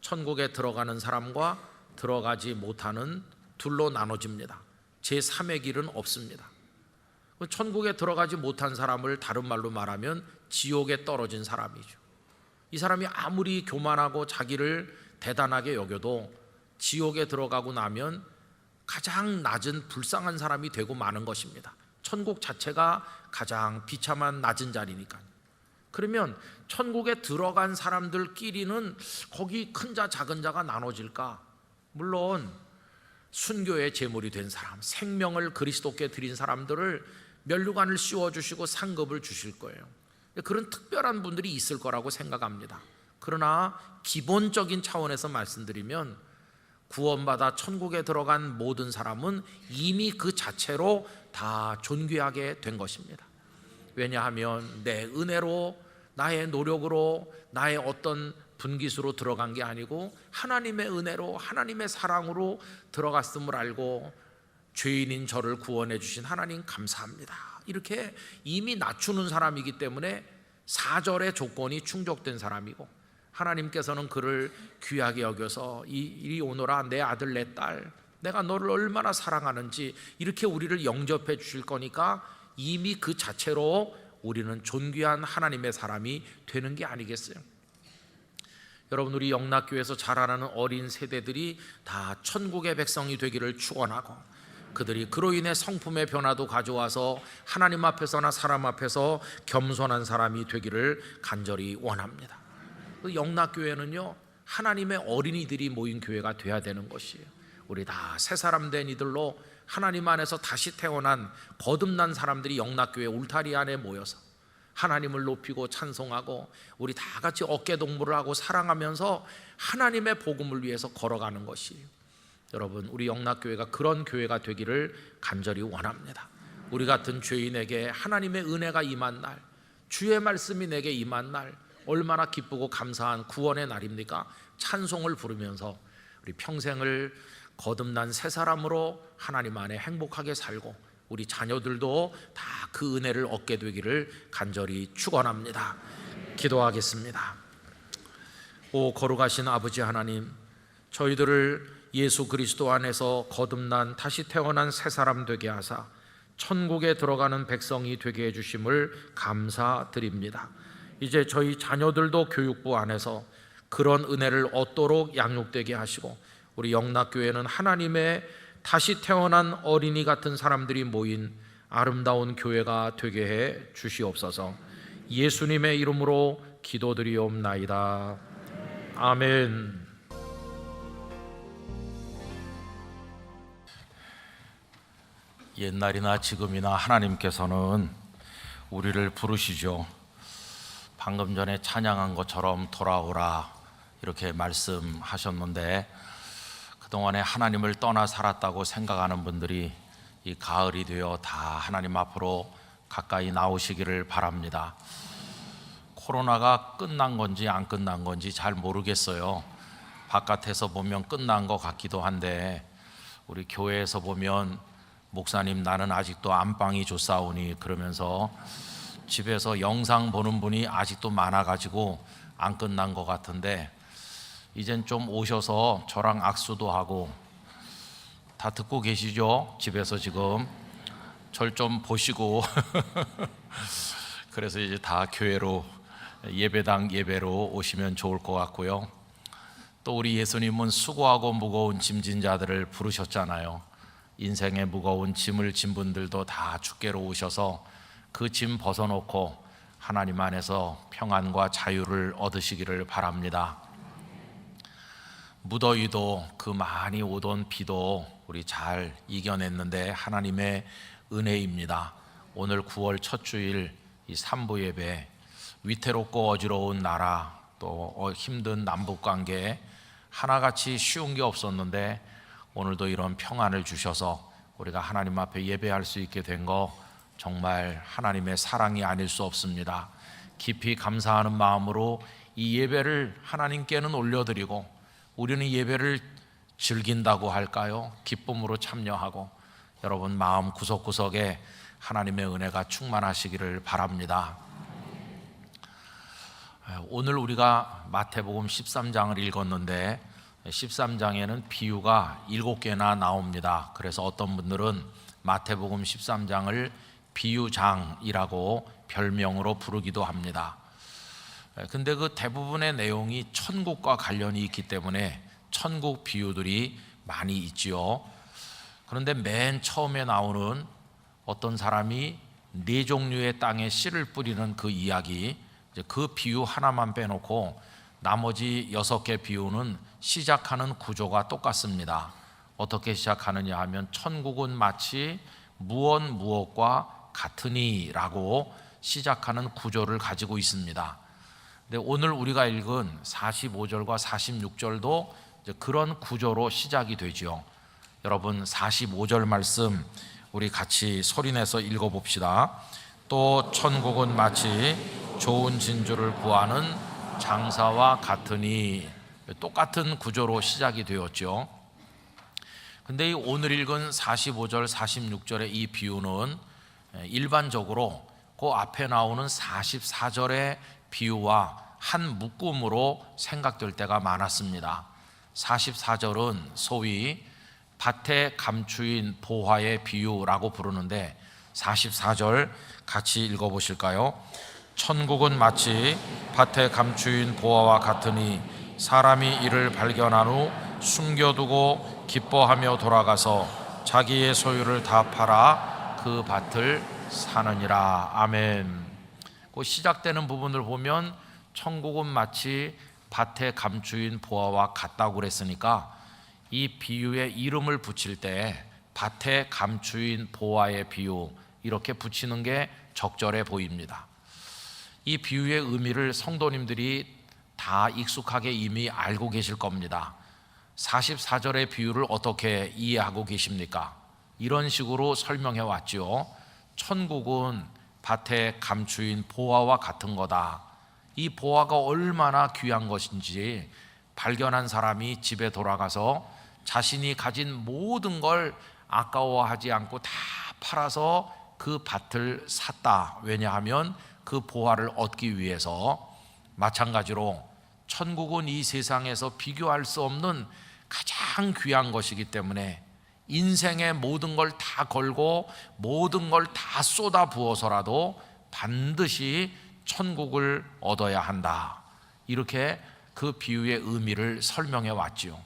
천국에 들어가는 사람과 들어가지 못하는 둘로 나눠집니다. 제3의 길은 없습니다. 천국에 들어가지 못한 사람을 다른 말로 말하면 지옥에 떨어진 사람이죠. 이 사람이 아무리 교만하고 자기를 대단하게 여겨도 지옥에 들어가고 나면 가장 낮은 불쌍한 사람이 되고 마는 것입니다. 천국 자체가 가장 비참한 낮은 자리니까요. 그러면 천국에 들어간 사람들끼리는 거기 큰 자 작은 자가 나눠질까? 물론 순교의 제물이 된 사람, 생명을 그리스도께 드린 사람들을 면류관을 씌워주시고 상급을 주실 거예요. 그런 특별한 분들이 있을 거라고 생각합니다. 그러나 기본적인 차원에서 말씀드리면 구원받아 천국에 들어간 모든 사람은 이미 그 자체로 다 존귀하게 된 것입니다. 왜냐하면 내 은혜로, 나의 노력으로, 나의 어떤 분깃으로 들어간 게 아니고 하나님의 은혜로, 하나님의 사랑으로 들어갔음을 알고 죄인인 저를 구원해 주신 하나님 감사합니다, 이렇게 이미 낮추는 사람이기 때문에 4절의 조건이 충족된 사람이고, 하나님께서는 그를 귀하게 여겨서 이리 오너라 내 아들 내 딸, 내가 너를 얼마나 사랑하는지 이렇게 우리를 영접해 주실 거니까 이미 그 자체로 우리는 존귀한 하나님의 사람이 되는 게 아니겠어요? 여러분, 우리 영락교회에서 자라나는 어린 세대들이 다 천국의 백성이 되기를 축원하고, 그들이 그로 인해 성품의 변화도 가져와서 하나님 앞에서나 사람 앞에서 겸손한 사람이 되기를 간절히 원합니다. 영락교회는요, 하나님의 어린이들이 모인 교회가 돼야 되는 것이에요. 우리 다 새 사람 된 이들로 하나님 안에서 다시 태어난 거듭난 사람들이 영락교회 울타리 안에 모여서 하나님을 높이고 찬송하고 우리 다 같이 어깨동무를 하고 사랑하면서 하나님의 복음을 위해서 걸어가는 것이에요. 여러분, 우리 영락교회가 그런 교회가 되기를 간절히 원합니다. 우리 같은 죄인에게 하나님의 은혜가 임한 날, 주의 말씀이 내게 임한 날, 얼마나 기쁘고 감사한 구원의 날입니까? 찬송을 부르면서 우리 평생을 거듭난 새 사람으로 하나님 안에 행복하게 살고 우리 자녀들도 다 그 은혜를 얻게 되기를 간절히 축원합니다. 기도하겠습니다. 오 거룩하신 아버지 하나님, 저희들을 예수 그리스도 안에서 거듭난 다시 태어난 새 사람 되게 하사 천국에 들어가는 백성이 되게 해주심을 감사드립니다. 이제 저희 자녀들도 교육부 안에서 그런 은혜를 얻도록 양육되게 하시고, 우리 영락교회는 하나님의 다시 태어난 어린이 같은 사람들이 모인 아름다운 교회가 되게 해 주시옵소서. 예수님의 이름으로 기도드리옵나이다. 아멘. 옛날이나 지금이나 하나님께서는 우리를 부르시죠. 방금 전에 찬양한 것처럼 돌아오라 이렇게 말씀하셨는데, 그동안에 하나님을 떠나 살았다고 생각하는 분들이 이 가을이 되어 다 하나님 앞으로 가까이 나오시기를 바랍니다. 코로나가 끝난 건지 안 끝난 건지 잘 모르겠어요. 바깥에서 보면 끝난 것 같기도 한데, 우리 교회에서 보면 목사님 나는 아직도 안방이 좋사오니 그러면서 집에서 영상 보는 분이 아직도 많아가지고 안 끝난 것 같은데, 이젠 좀 오셔서 저랑 악수도 하고 다 듣고 계시죠? 집에서 지금 절 좀 보시고 그래서 이제 다 교회로 예배당 예배로 오시면 좋을 것 같고요. 또 우리 예수님은 수고하고 무거운 짐진 자들을 부르셨잖아요. 인생의 무거운 짐을 진 분들도 다 주께로 오셔서 그 짐 벗어놓고 하나님 안에서 평안과 자유를 얻으시기를 바랍니다. 무더위도 그 많이 오던 비도 우리 잘 이겨냈는데 하나님의 은혜입니다. 오늘 9월 첫 주일 이 3부 예배, 위태롭고 어지러운 나라 또 힘든 남북관계 하나같이 쉬운 게 없었는데 오늘도 이런 평안을 주셔서 우리가 하나님 앞에 예배할 수 있게 된 거 정말 하나님의 사랑이 아닐 수 없습니다. 깊이 감사하는 마음으로 이 예배를 하나님께는 올려드리고 우리는 예배를 즐긴다고 할까요? 기쁨으로 참여하고 여러분 마음 구석구석에 하나님의 은혜가 충만하시기를 바랍니다. 오늘 우리가 마태복음 13장을 읽었는데 13장에는 비유가 7개나 나옵니다. 그래서 어떤 분들은 마태복음 13장을 비유장이라고 별명으로 부르기도 합니다. 근데 그 대부분의 내용이 천국과 관련이 있기 때문에 천국 비유들이 많이 있지요. 그런데 맨 처음에 나오는 어떤 사람이 4종류의 땅에 씨를 뿌리는 그 이야기, 그 비유 하나만 빼놓고 나머지 6개 비유는 시작하는 구조가 똑같습니다. 어떻게 시작하느냐 하면 천국은 마치 무엇과 같으니 라고 시작하는 구조를 가지고 있습니다. 근데 오늘 우리가 읽은 45절과 46절도 그런 구조로 시작이 되죠. 여러분 45절 말씀 우리 같이 소리내서 읽어봅시다. 또 천국은 마치 좋은 진주를 구하는 장사와 같으니, 똑같은 구조로 시작이 되었죠. 근데 이 오늘 읽은 45절 46절의 이 비유는 일반적으로 그 앞에 나오는 44절의 비유와 한 묶음으로 생각될 때가 많았습니다. 44절은 소위 밭의 감추인 보화의 비유라고 부르는데 44절 같이 읽어보실까요? 천국은 마치 밭에 감추인 보화와 같으니 사람이 이를 발견한 후 숨겨두고 기뻐하며 돌아가서 자기의 소유를 다 팔아 그 밭을 사느니라. 아멘. 그 시작되는 부분을 보면 천국은 마치 밭에 감추인 보화와 같다고 그랬으니까 이 비유에 이름을 붙일 때 밭에 감추인 보화의 비유 이렇게 붙이는 게 적절해 보입니다. 이 비유의 의미를 성도님들이 다 익숙하게 이미 알고 계실 겁니다. 44절의 비유를 어떻게 이해하고 계십니까? 이런 식으로 설명해 왔죠. 천국은 밭에 감추인 보화와 같은 거다. 이 보화가 얼마나 귀한 것인지 발견한 사람이 집에 돌아가서 자신이 가진 모든 걸 아까워하지 않고 다 팔아서 그 밭을 샀다. 왜냐하면 그 보화를 얻기 위해서. 마찬가지로 천국은 이 세상에서 비교할 수 없는 가장 귀한 것이기 때문에 인생의 모든 걸 다 걸고 모든 걸 다 쏟아 부어서라도 반드시 천국을 얻어야 한다. 이렇게 그 비유의 의미를 설명해 왔지요.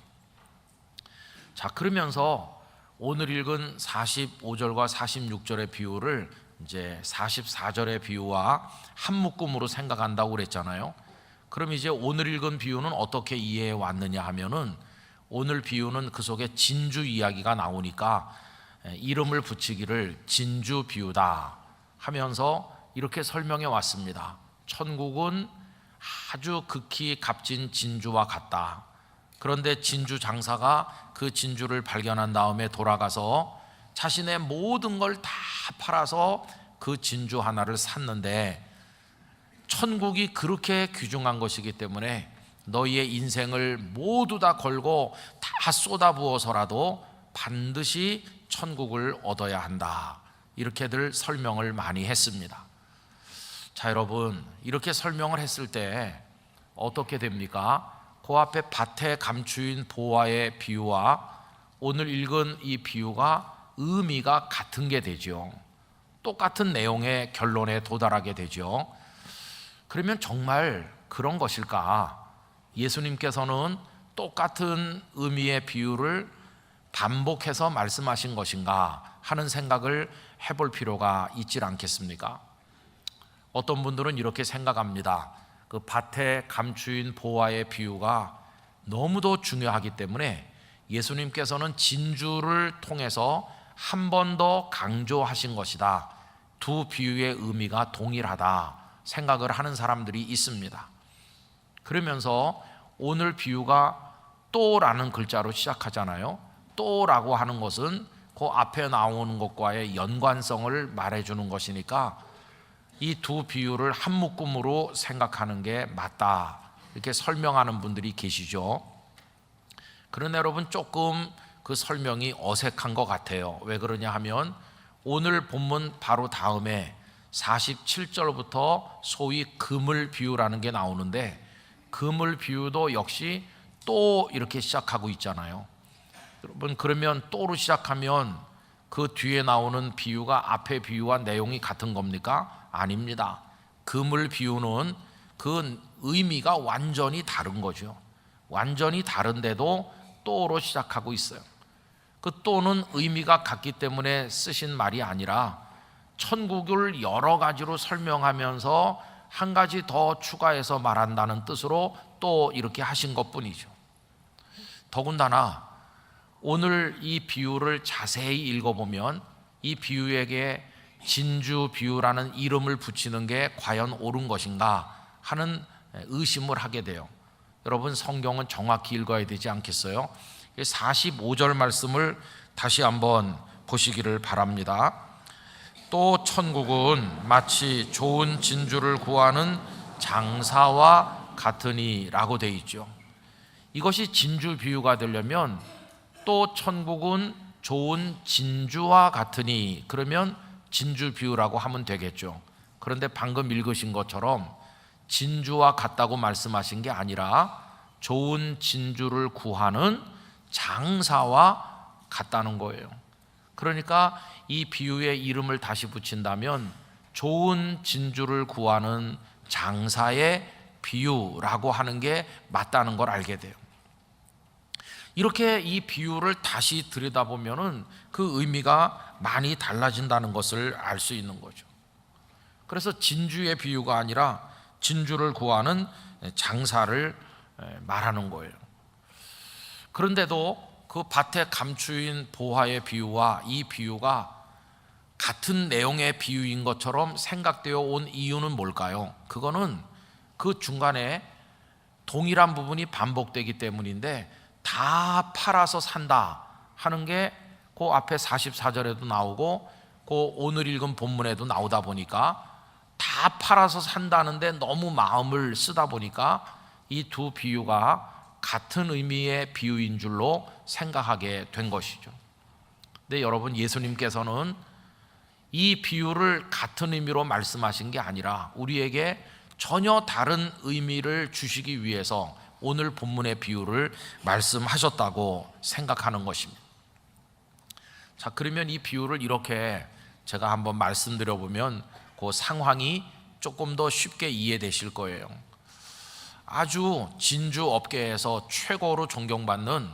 자, 그러면서 오늘 읽은 45절과 46절의 비유를 이제 44절의 비유와 한 묶음으로 생각한다고 그랬잖아요. 그럼 이제 오늘 읽은 비유는 어떻게 이해해 왔느냐 하면은 오늘 비유는 그 속에 진주 이야기가 나오니까 이름을 붙이기를 진주 비유다 하면서 이렇게 설명해 왔습니다. 천국은 아주 극히 값진 진주와 같다. 그런데 진주 장사가 그 진주를 발견한 다음에 돌아가서 자신의 모든 걸 다 팔아서 그 진주 하나를 샀는데 천국이 그렇게 귀중한 것이기 때문에 너희의 인생을 모두 다 걸고 다 쏟아부어서라도 반드시 천국을 얻어야 한다. 이렇게들 설명을 많이 했습니다. 자, 여러분, 이렇게 설명을 했을 때 어떻게 됩니까? 그 앞에 밭에 감추인 보화의 비유와 오늘 읽은 이 비유가 의미가 같은 게 되죠. 똑같은 내용의 결론에 도달하게 되죠. 그러면 정말 그런 것일까? 예수님께서는 똑같은 의미의 비유를 반복해서 말씀하신 것인가 하는 생각을 해볼 필요가 있지 않겠습니까? 어떤 분들은 이렇게 생각합니다. 그 밭에 감추인 보화의 비유가 너무도 중요하기 때문에 예수님께서는 진주를 통해서 한 번 더 강조하신 것이다. 두 비유의 의미가 동일하다 생각을 하는 사람들이 있습니다. 그러면서 오늘 비유가 또라는 글자로 시작하잖아요. 또라고 하는 것은 그 앞에 나오는 것과의 연관성을 말해주는 것이니까 이 두 비유를 한 묶음으로 생각하는 게 맞다, 이렇게 설명하는 분들이 계시죠. 그러나 여러분, 조금 그 설명이 어색한 것 같아요. 왜 그러냐 하면 오늘 본문 바로 다음에 47절부터 소위 그물 비유라는 게 나오는데, 그물 비유도 역시 또 이렇게 시작하고 있잖아요. 여러분, 그러면 또로 시작하면 그 뒤에 나오는 비유가 앞의 비유와 내용이 같은 겁니까? 아닙니다. 그물 비유는 그 의미가 완전히 다른 거죠. 완전히 다른데도 또로 시작하고 있어요. 그 또는 의미가 같기 때문에 쓰신 말이 아니라 천국을 여러 가지로 설명하면서 한 가지 더 추가해서 말한다는 뜻으로 또 이렇게 하신 것뿐이죠. 더군다나 오늘 이 비유를 자세히 읽어보면 이 비유에게 진주 비유라는 이름을 붙이는 게 과연 옳은 것인가 하는 의심을 하게 돼요. 여러분, 성경은 정확히 읽어야 되지 않겠어요? 45절 말씀을 다시 한번 보시기를 바랍니다. 또 천국은 마치 좋은 진주를 구하는 장사와 같으니 라고 되어 있죠. 이것이 진주 비유가 되려면 또 천국은 좋은 진주와 같으니, 그러면 진주 비유라고 하면 되겠죠. 그런데 방금 읽으신 것처럼 진주와 같다고 말씀하신 게 아니라 좋은 진주를 구하는 장사와 같다는 거예요. 그러니까 이 비유의 이름을 다시 붙인다면 좋은 진주를 구하는 장사의 비유라고 하는 게 맞다는 걸 알게 돼요. 이렇게 이 비유를 다시 들여다보면은 그 의미가 많이 달라진다는 것을 알 수 있는 거죠. 그래서 진주의 비유가 아니라 진주를 구하는 장사를 말하는 거예요. 그런데도 그 밭에 감추인 보화의 비유와 이 비유가 같은 내용의 비유인 것처럼 생각되어 온 이유는 뭘까요? 그거는 그 중간에 동일한 부분이 반복되기 때문인데, 다 팔아서 산다 하는 게 그 앞에 44절에도 나오고 그 오늘 읽은 본문에도 나오다 보니까 다 팔아서 산다는데 너무 마음을 쓰다 보니까 이 두 비유가 같은 의미의 비유인 줄로 생각하게 된 것이죠. 근데 여러분, 예수님께서는 이 비유를 같은 의미로 말씀하신 게 아니라 우리에게 전혀 다른 의미를 주시기 위해서 오늘 본문의 비유를 말씀하셨다고 생각하는 것입니다. 자, 그러면 이 비유를 이렇게 제가 한번 말씀드려 보면 그 상황이 조금 더 쉽게 이해되실 거예요. 아주 진주 업계에서 최고로 존경받는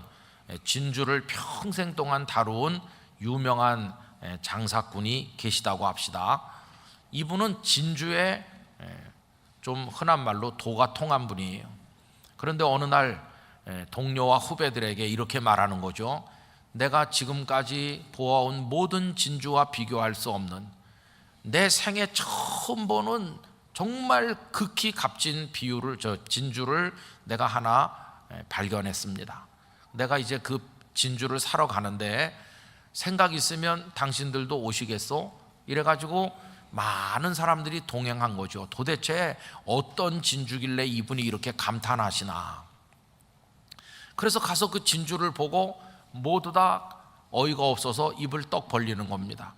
진주를 평생 동안 다루은 유명한 장사꾼이 계시다고 합시다. 이분은 진주에 좀 흔한 말로 도가 통한 분이에요. 그런데 어느 날 동료와 후배들에게 이렇게 말하는 거죠. 내가 지금까지 보아온 모든 진주와 비교할 수 없는, 내 생애 처음 보는 정말 극히 값진 진주를 내가 하나 발견했습니다. 내가 이제 그 진주를 사러 가는데 생각 있으면 당신들도 오시겠소? 이래가지고 많은 사람들이 동행한 거죠. 도대체 어떤 진주길래 이분이 이렇게 감탄하시나. 그래서 가서 그 진주를 보고 모두 다 어이가 없어서 입을 떡 벌리는 겁니다.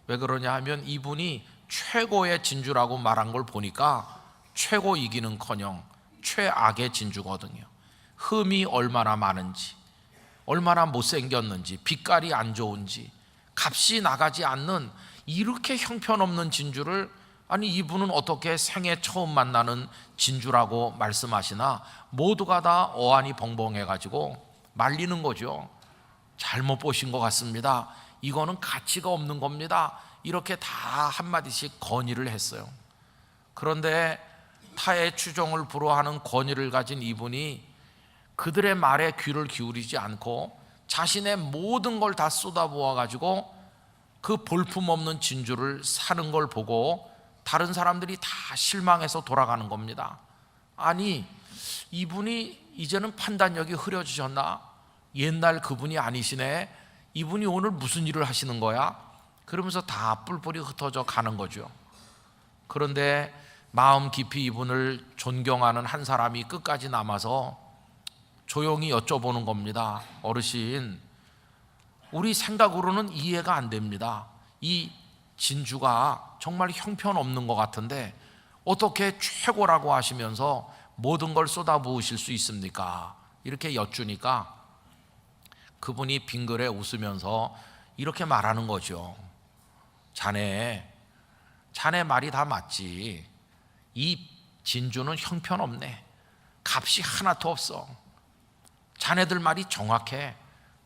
왜 그러냐 하면 이분이 최고의 진주라고 말한 걸 보니까 최고이기는커녕 최악의 진주거든요. 흠이 얼마나 많은지, 얼마나 못생겼는지, 빛깔이 안 좋은지, 값이 나가지 않는 이렇게 형편없는 진주를, 아니 이분은 어떻게 생애 처음 만나는 진주라고 말씀하시나, 모두가 다 어안이 벙벙해가지고 말리는 거죠. 잘못 보신 것 같습니다. 이거는 가치가 없는 겁니다. 이렇게 다 한마디씩 건의를 했어요. 그런데 타의 추종을 불허하는 권위를 가진 이분이 그들의 말에 귀를 기울이지 않고 자신의 모든 걸 다 쏟아부어 가지고 그 볼품없는 진주를 사는 걸 보고 다른 사람들이 다 실망해서 돌아가는 겁니다. 아니, 이분이 이제는 판단력이 흐려지셨나? 옛날 그분이 아니시네. 이분이 오늘 무슨 일을 하시는 거야? 그러면서 다 뿔뿔이 흩어져 가는 거죠. 그런데 마음 깊이 이분을 존경하는 한 사람이 끝까지 남아서 조용히 여쭤보는 겁니다. 어르신, 우리 생각으로는 이해가 안 됩니다. 이 진주가 정말 형편없는 것 같은데 어떻게 최고라고 하시면서 모든 걸 쏟아부으실 수 있습니까? 이렇게 여쭈니까 그분이 빙그레 웃으면서 이렇게 말하는 거죠. 자네 말이 다 맞지. 이 진주는 형편없네. 값이 하나도 없어. 자네들 말이 정확해.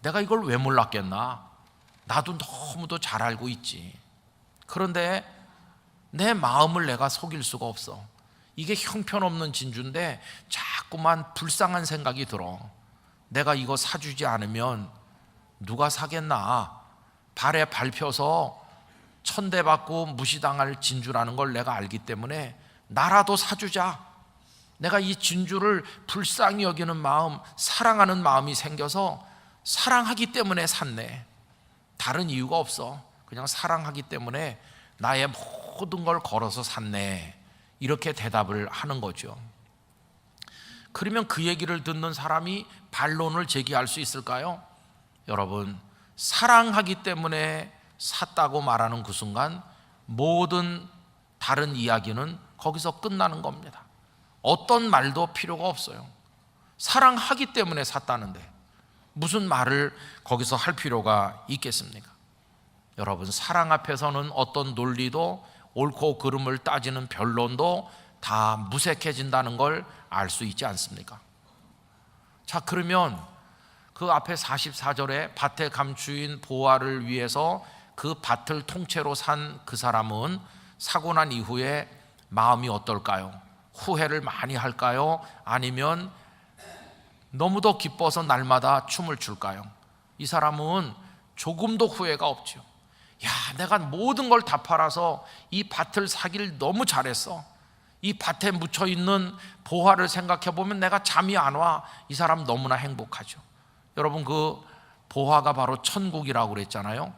내가 이걸 왜 몰랐겠나? 나도 너무도 잘 알고 있지. 그런데 내 마음을 내가 속일 수가 없어. 이게 형편없는 진주인데 자꾸만 불쌍한 생각이 들어. 내가 이거 사주지 않으면 누가 사겠나? 발에 밟혀서 천대받고 무시당할 진주라는 걸 내가 알기 때문에 나라도 사주자. 내가 이 진주를 불쌍히 여기는 마음, 사랑하는 마음이 생겨서 사랑하기 때문에 샀네. 다른 이유가 없어. 그냥 사랑하기 때문에 나의 모든 걸 걸어서 샀네. 이렇게 대답을 하는 거죠. 그러면 그 얘기를 듣는 사람이 반론을 제기할 수 있을까요? 여러분, 사랑하기 때문에 샀다고 말하는 그 순간 모든 다른 이야기는 거기서 끝나는 겁니다. 어떤 말도 필요가 없어요. 사랑하기 때문에 샀다는데 무슨 말을 거기서 할 필요가 있겠습니까? 여러분, 사랑 앞에서는 어떤 논리도 옳고 그름을 따지는 변론도 다 무색해진다는 걸 알 수 있지 않습니까? 자, 그러면 그 앞에 44절에 밭의 감추인 보화를 위해서 그 밭을 통째로 산 그 사람은 사고 난 이후에 마음이 어떨까요? 후회를 많이 할까요? 아니면 너무도 기뻐서 날마다 춤을 출까요? 이 사람은 조금도 후회가 없죠. 야, 내가 모든 걸 다 팔아서 이 밭을 사길 너무 잘했어. 이 밭에 묻혀있는 보화를 생각해보면 내가 잠이 안 와. 이 사람 너무나 행복하죠. 여러분, 그 보화가 바로 천국이라고 그랬잖아요.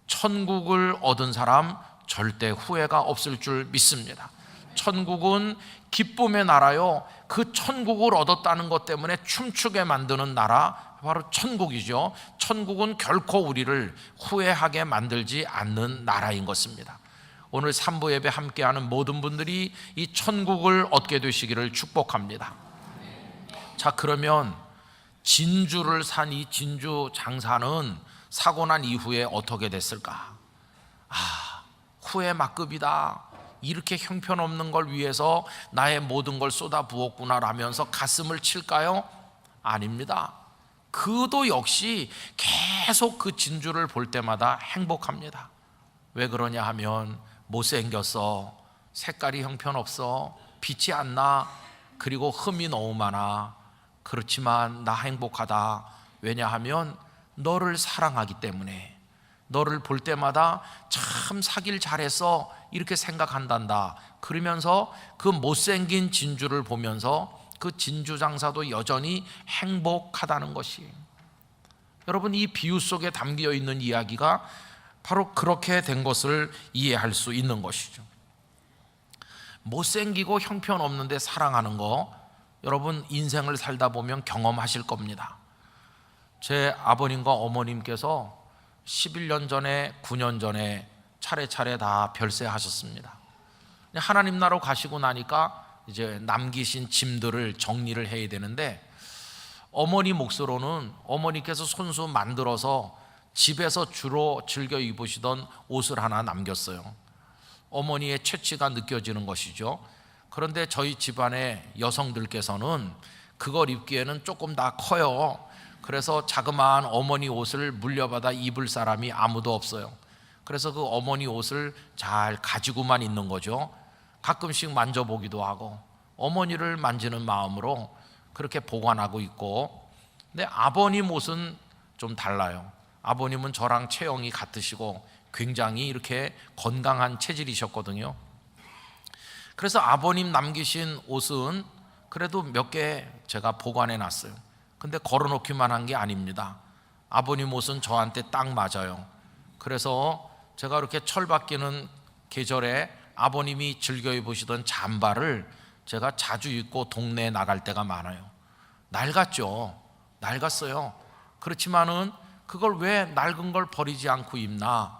천국을 얻은 사람 절대 후회가 없을 줄 믿습니다. 천국은 기쁨의 나라요. 그 천국을 얻었다는 것 때문에 춤추게 만드는 나라, 바로 천국이죠. 천국은 결코 우리를 후회하게 만들지 않는 나라인 것입니다. 오늘 3부 예배 함께하는 모든 분들이 이 천국을 얻게 되시기를 축복합니다. 자, 그러면 진주를 산 이 진주 장사는 사고 난 이후에 어떻게 됐을까? 후회 막급이다. 이렇게 형편없는 걸 위해서 나의 모든 걸 쏟아부었구나 라면서 가슴을 칠까요? 아닙니다. 그도 역시 계속 그 진주를 볼 때마다 행복합니다. 왜 그러냐 하면 못생겼어, 색깔이 형편없어, 빛이 안 나, 그리고 흠이 너무 많아. 그렇지만 나 행복하다. 왜냐하면 너를 사랑하기 때문에, 너를 볼 때마다 참 사길 잘했어 이렇게 생각한단다. 그러면서 그 못생긴 진주를 보면서 그 진주 장사도 여전히 행복하다는 것이, 여러분, 이 비유 속에 담겨 있는 이야기가 바로 그렇게 된 것을 이해할 수 있는 것이죠. 못생기고 형편없는데 사랑하는 거, 여러분 인생을 살다 보면 경험하실 겁니다. 제 아버님과 어머님께서 11년 전에 9년 전에 차례차례 다 별세하셨습니다. 하나님 나라로 가시고 나니까 이제 남기신 짐들을 정리를 해야 되는데 어머니 몫으로는 어머니께서 손수 만들어서 집에서 주로 즐겨 입으시던 옷을 하나 남겼어요. 어머니의 채취가 느껴지는 것이죠. 그런데 저희 집안의 여성들께서는 그걸 입기에는 조금 다 커요. 그래서 자그마한 어머니 옷을 물려받아 입을 사람이 아무도 없어요. 그래서 그 어머니 옷을 잘 가지고만 있는 거죠. 가끔씩 만져보기도 하고 어머니를 만지는 마음으로 그렇게 보관하고 있고, 근데 아버님 옷은 좀 달라요. 아버님은 저랑 체형이 같으시고 굉장히 이렇게 건강한 체질이셨거든요. 그래서 아버님 남기신 옷은 그래도 몇 개 제가 보관해 놨어요. 근데 걸어놓기만 한 게 아닙니다. 아버님 옷은 저한테 딱 맞아요. 그래서 제가 이렇게 철바뀌는 계절에 아버님이 즐겨 입으시던 잠바를 제가 자주 입고 동네에 나갈 때가 많아요. 낡았죠. 낡았어요. 그렇지만은 그걸 왜 낡은 걸 버리지 않고 입나?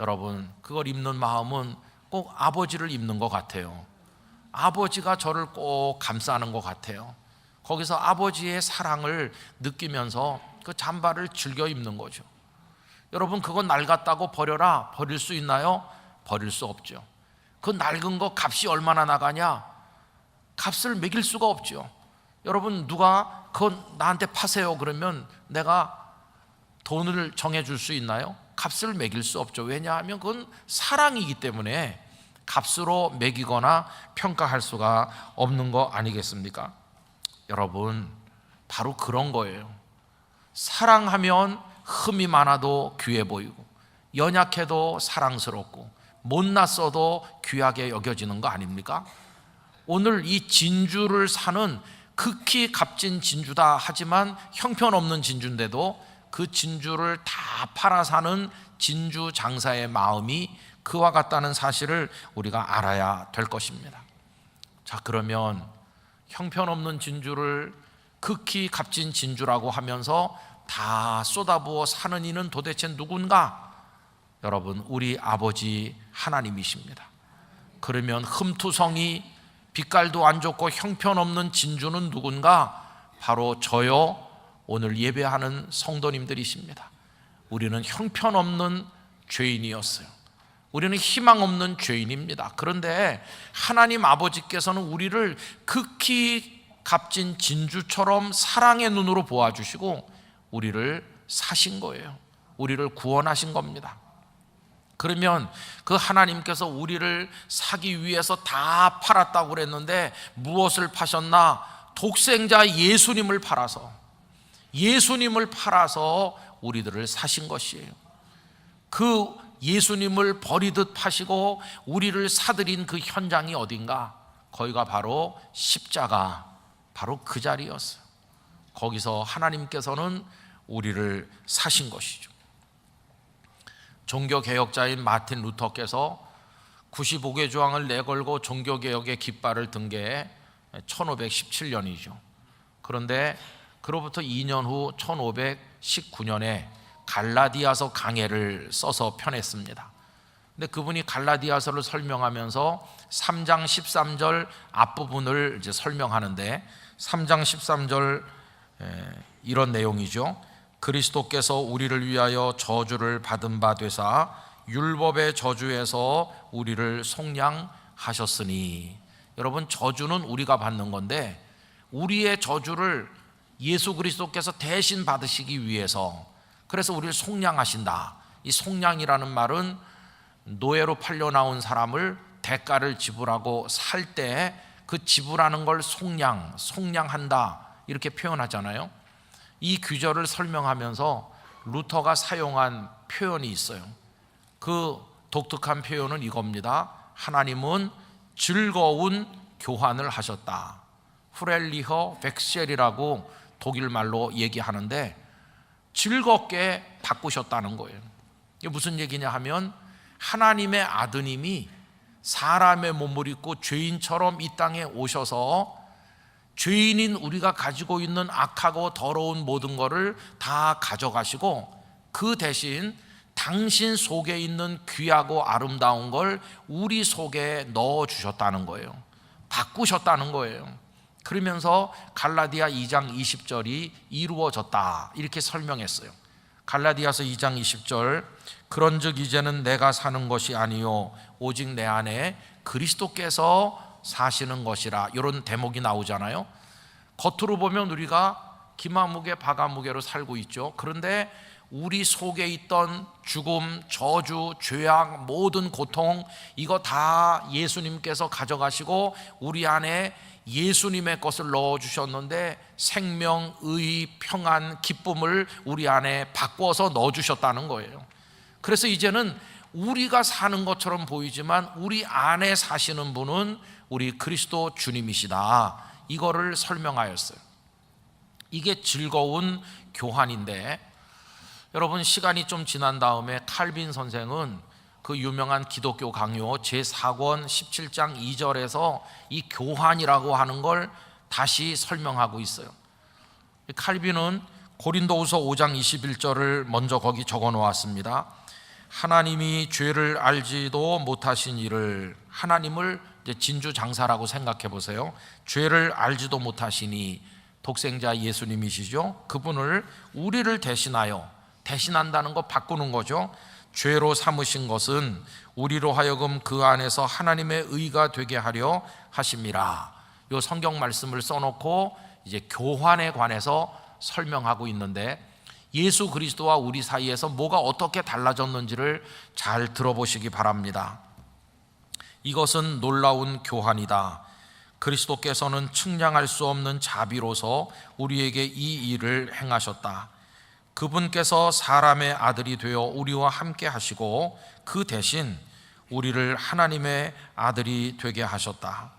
여러분, 그걸 입는 마음은 꼭 아버지를 입는 것 같아요. 아버지가 저를 꼭 감싸는 것 같아요. 거기서 아버지의 사랑을 느끼면서 그 잠바를 즐겨 입는 거죠. 여러분, 그건 낡았다고 버려라. 버릴 수 있나요? 버릴 수 없죠. 그 낡은 거 값이 얼마나 나가냐? 값을 매길 수가 없죠. 여러분, 누가 그건 나한테 파세요 그러면 내가 돈을 정해줄 수 있나요? 값을 매길 수 없죠. 왜냐하면 그건 사랑이기 때문에 값으로 매기거나 평가할 수가 없는 거 아니겠습니까? 여러분, 바로 그런 거예요. 사랑하면 흠이 많아도 귀해 보이고, 연약해도 사랑스럽고, 못났어도 귀하게 여겨지는 거 아닙니까? 오늘 이 진주를 사는 극히 값진 진주다 하지만 형편없는 진주인데도 그 진주를 다 팔아 사는 진주 장사의 마음이 그와 같다는 사실을 우리가 알아야 될 것입니다. 자, 그러면 형편없는 진주를 극히 값진 진주라고 하면서 다 쏟아부어 사는 이는 도대체 누군가? 여러분, 우리 아버지 하나님이십니다. 그러면 흠투성이 빛깔도 안 좋고 형편없는 진주는 누군가? 바로 저요, 오늘 예배하는 성도님들이십니다. 우리는 형편없는 죄인이었어요. 우리는 희망 없는 죄인입니다. 그런데 하나님 아버지께서는 우리를 극히 값진 진주처럼 사랑의 눈으로 보아주시고 우리를 사신 거예요. 우리를 구원하신 겁니다. 그러면 그 하나님께서 우리를 사기 위해서 다 팔았다고 그랬는데 무엇을 파셨나? 독생자 예수님을 팔아서 우리들을 사신 것이에요. 그 예수님을 버리듯 파시고 우리를 사들인 그 현장이 어딘가? 거기가 바로 십자가, 바로 그 자리였어요. 거기서 하나님께서는 우리를 사신 것이죠. 종교개혁자인 마틴 루터께서 95개 조항을 내걸고 종교개혁의 깃발을 든 게 1517년이죠. 그런데 그로부터 2년 후 1519년에 갈라디아서 강해를 써서 펴냈습니다. 근데 그분이 갈라디아서를 설명하면서 3장 13절 앞부분을 이제 설명하는데 3장 13절 이런 내용이죠. 그리스도께서 우리를 위하여 저주를 받은 바 되사 율법의 저주에서 우리를 속량하셨으니. 여러분, 저주는 우리가 받는 건데 우리의 저주를 예수 그리스도께서 대신 받으시기 위해서, 그래서 우리를 속량하신다. 이 속량이라는 말은 노예로 팔려 나온 사람을 대가를 지불하고 살 때 그 지불하는 걸 속량한다 이렇게 표현하잖아요. 이 규절을 설명하면서 루터가 사용한 표현이 있어요. 그 독특한 표현은 이겁니다. 하나님은 즐거운 교환을 하셨다. 후렐리허 벡셀이라고 독일말로 얘기하는데 즐겁게 바꾸셨다는 거예요. 이게 무슨 얘기냐 하면 하나님의 아드님이 사람의 몸을 입고 죄인처럼 이 땅에 오셔서 죄인인 우리가 가지고 있는 악하고 더러운 모든 것을 다 가져가시고 그 대신 당신 속에 있는 귀하고 아름다운 걸 우리 속에 넣어주셨다는 거예요. 바꾸셨다는 거예요. 그러면서 갈라디아 2장 20절이 이루어졌다 이렇게 설명했어요. 갈라디아서 2장 20절, 그런즉 이제는 내가 사는 것이 아니요 오직 내 안에 그리스도께서 사시는 것이라, 이런 대목이 나오잖아요. 겉으로 보면 우리가 기마무게 바가무게로 살고 있죠. 그런데 우리 속에 있던 죽음, 저주, 죄악, 모든 고통, 이거 다 예수님께서 가져가시고 우리 안에 예수님의 것을 넣어주셨는데 생명, 의, 평안, 기쁨을 우리 안에 바꿔서 넣어주셨다는 거예요. 그래서 이제는 우리가 사는 것처럼 보이지만 우리 안에 사시는 분은 우리 그리스도 주님이시다, 이거를 설명하였어요. 이게 즐거운 교환인데, 여러분 시간이 좀 지난 다음에 칼빈 선생은 그 유명한 기독교 강요 제4권 17장 2절에서 이 교환이라고 하는 걸 다시 설명하고 있어요. 칼빈은 고린도후서 5장 21절을 먼저 거기 적어 놓았습니다. 하나님이 죄를 알지도 못하신 이를, 하나님을 이제 진주장사라고 생각해 보세요. 죄를 알지도 못하시니, 독생자 예수님이시죠. 그분을 우리를 대신하여, 대신한다는 거 바꾸는 거죠. 죄로 삼으신 것은 우리로 하여금 그 안에서 하나님의 의가 되게 하려 하심이라. 이 성경 말씀을 써놓고 이제 교환에 관해서 설명하고 있는데, 예수 그리스도와 우리 사이에서 뭐가 어떻게 달라졌는지를 잘 들어보시기 바랍니다. 이것은 놀라운 교환이다. 그리스도께서는 측량할 수 없는 자비로서 우리에게 이 일을 행하셨다. 그분께서 사람의 아들이 되어 우리와 함께 하시고 그 대신 우리를 하나님의 아들이 되게 하셨다.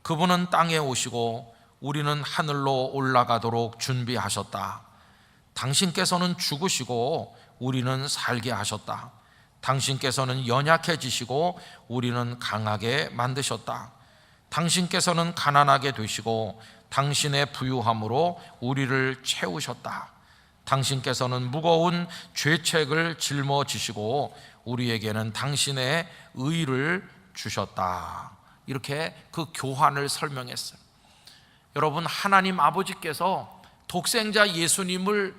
그분은 땅에 오시고 우리는 하늘로 올라가도록 준비하셨다. 당신께서는 죽으시고 우리는 살게 하셨다. 당신께서는 연약해지시고 우리는 강하게 만드셨다. 당신께서는 가난하게 되시고 당신의 부유함으로 우리를 채우셨다. 당신께서는 무거운 죄책을 짊어지시고 우리에게는 당신의 의를 주셨다. 이렇게 그 교환을 설명했어요. 여러분, 하나님 아버지께서 독생자 예수님을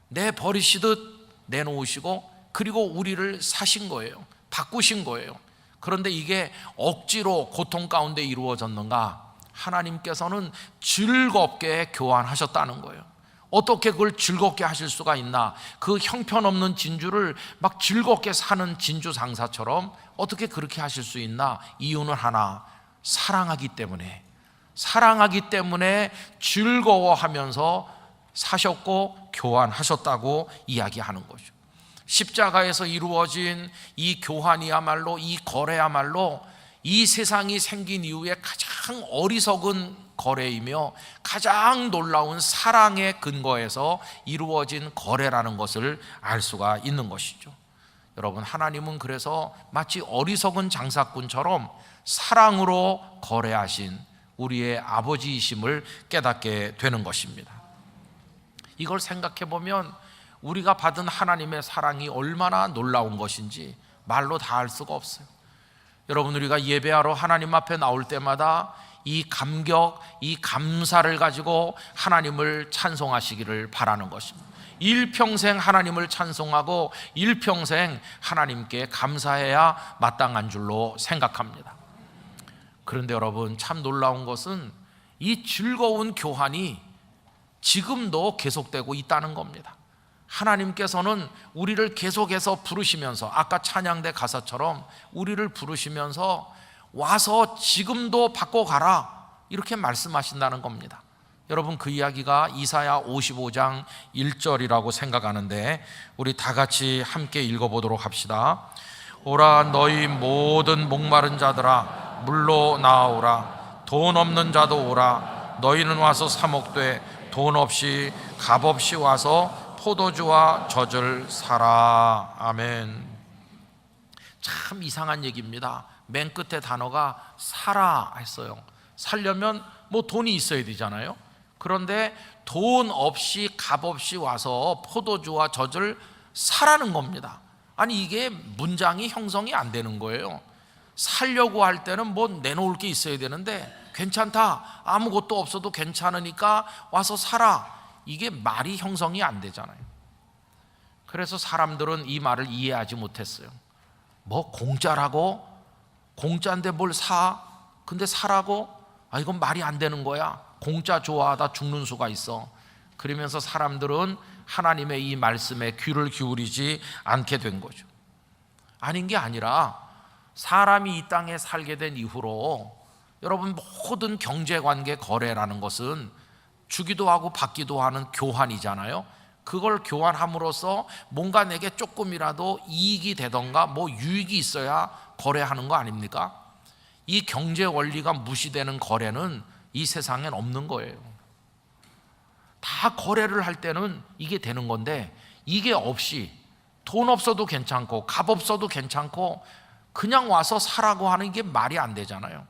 내버리시듯 내놓으시고 그리고 우리를 사신 거예요. 바꾸신 거예요. 그런데 이게 억지로 고통 가운데 이루어졌는가? 하나님께서는 즐겁게 교환하셨다는 거예요. 어떻게 그걸 즐겁게 하실 수가 있나? 그 형편없는 진주를 막 즐겁게 사는 진주 상사처럼 어떻게 그렇게 하실 수 있나? 이유는 하나, 사랑하기 때문에. 사랑하기 때문에 즐거워하면서 사셨고 교환하셨다고 이야기하는 거죠. 십자가에서 이루어진 이 교환이야말로, 이 거래야말로 이 세상이 생긴 이후에 가장 어리석은 거래이며 가장 놀라운 사랑의 근거에서 이루어진 거래라는 것을 알 수가 있는 것이죠. 여러분, 하나님은 그래서 마치 어리석은 장사꾼처럼 사랑으로 거래하신 우리의 아버지이심을 깨닫게 되는 것입니다. 이걸 생각해 보면 우리가 받은 하나님의 사랑이 얼마나 놀라운 것인지 말로 다 할 수가 없어요. 여러분, 우리가 예배하러 하나님 앞에 나올 때마다 이 감격, 이 감사를 가지고 하나님을 찬송하시기를 바라는 것입니다. 일평생 하나님을 찬송하고 일평생 하나님께 감사해야 마땅한 줄로 생각합니다. 그런데 여러분, 참 놀라운 것은 이 즐거운 교환이 지금도 계속되고 있다는 겁니다. 하나님께서는 우리를 계속해서 부르시면서, 아까 찬양대 가사처럼 우리를 부르시면서 와서 지금도 바꿔가라, 이렇게 말씀하신다는 겁니다. 여러분, 그 이야기가 이사야 55장 1절이라고 생각하는데 우리 다 같이 함께 읽어보도록 합시다. 오라, 너희 모든 목마른 자들아 물로 나아오라. 돈 없는 자도 오라. 너희는 와서 사 먹되 돈 없이 값 없이 와서 포도주와 젖을 사라. 아멘. 참 이상한 얘기입니다. 맨 끝에 단어가 사라 했어요. 살려면 뭐 돈이 있어야 되잖아요. 그런데 돈 없이 값 없이 와서 포도주와 젖을 사라는 겁니다. 아니, 이게 문장이 형성이 안 되는 거예요. 살려고 할 때는 뭐 내놓을 게 있어야 되는데 괜찮다, 아무것도 없어도 괜찮으니까 와서 살아. 이게 말이 형성이 안 되잖아요. 그래서 사람들은 이 말을 이해하지 못했어요. 뭐 공짜라고? 공짜인데 뭘 사? 근데 사라고? 아, 이건 말이 안 되는 거야. 공짜 좋아하다 죽는 수가 있어. 그러면서 사람들은 하나님의 이 말씀에 귀를 기울이지 않게 된 거죠. 아닌 게 아니라 사람이 이 땅에 살게 된 이후로 여러분, 모든 경제관계 거래라는 것은 주기도 하고 받기도 하는 교환이잖아요. 그걸 교환함으로써 뭔가 내게 조금이라도 이익이 되던가 뭐 유익이 있어야 거래하는 거 아닙니까? 이 경제 원리가 무시되는 거래는 이 세상엔 없는 거예요. 다 거래를 할 때는 이게 되는 건데, 이게 없이 돈 없어도 괜찮고 값 없어도 괜찮고 그냥 와서 사라고 하는 게 말이 안 되잖아요.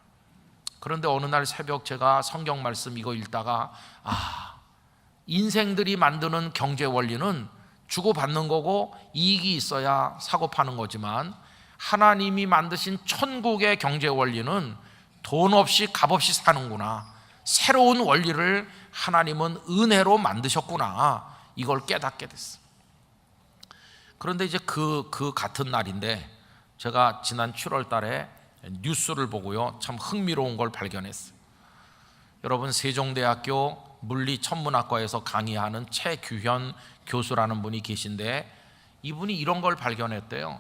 그런데 어느 날 새벽 제가 성경 말씀 이거 읽다가 인생들이 만드는 경제 원리는 주고받는 거고 이익이 있어야 사고 파는 거지만, 하나님이 만드신 천국의 경제 원리는 돈 없이 값 없이 사는구나, 새로운 원리를 하나님은 은혜로 만드셨구나, 이걸 깨닫게 됐어요. 그런데 이제 그 같은 날인데 제가 지난 7월 달에 뉴스를 보고요, 참 흥미로운 걸 발견했어요. 여러분, 세종대학교 물리천문학과에서 강의하는 최규현 교수라는 분이 계신데, 이분이 이런 걸 발견했대요.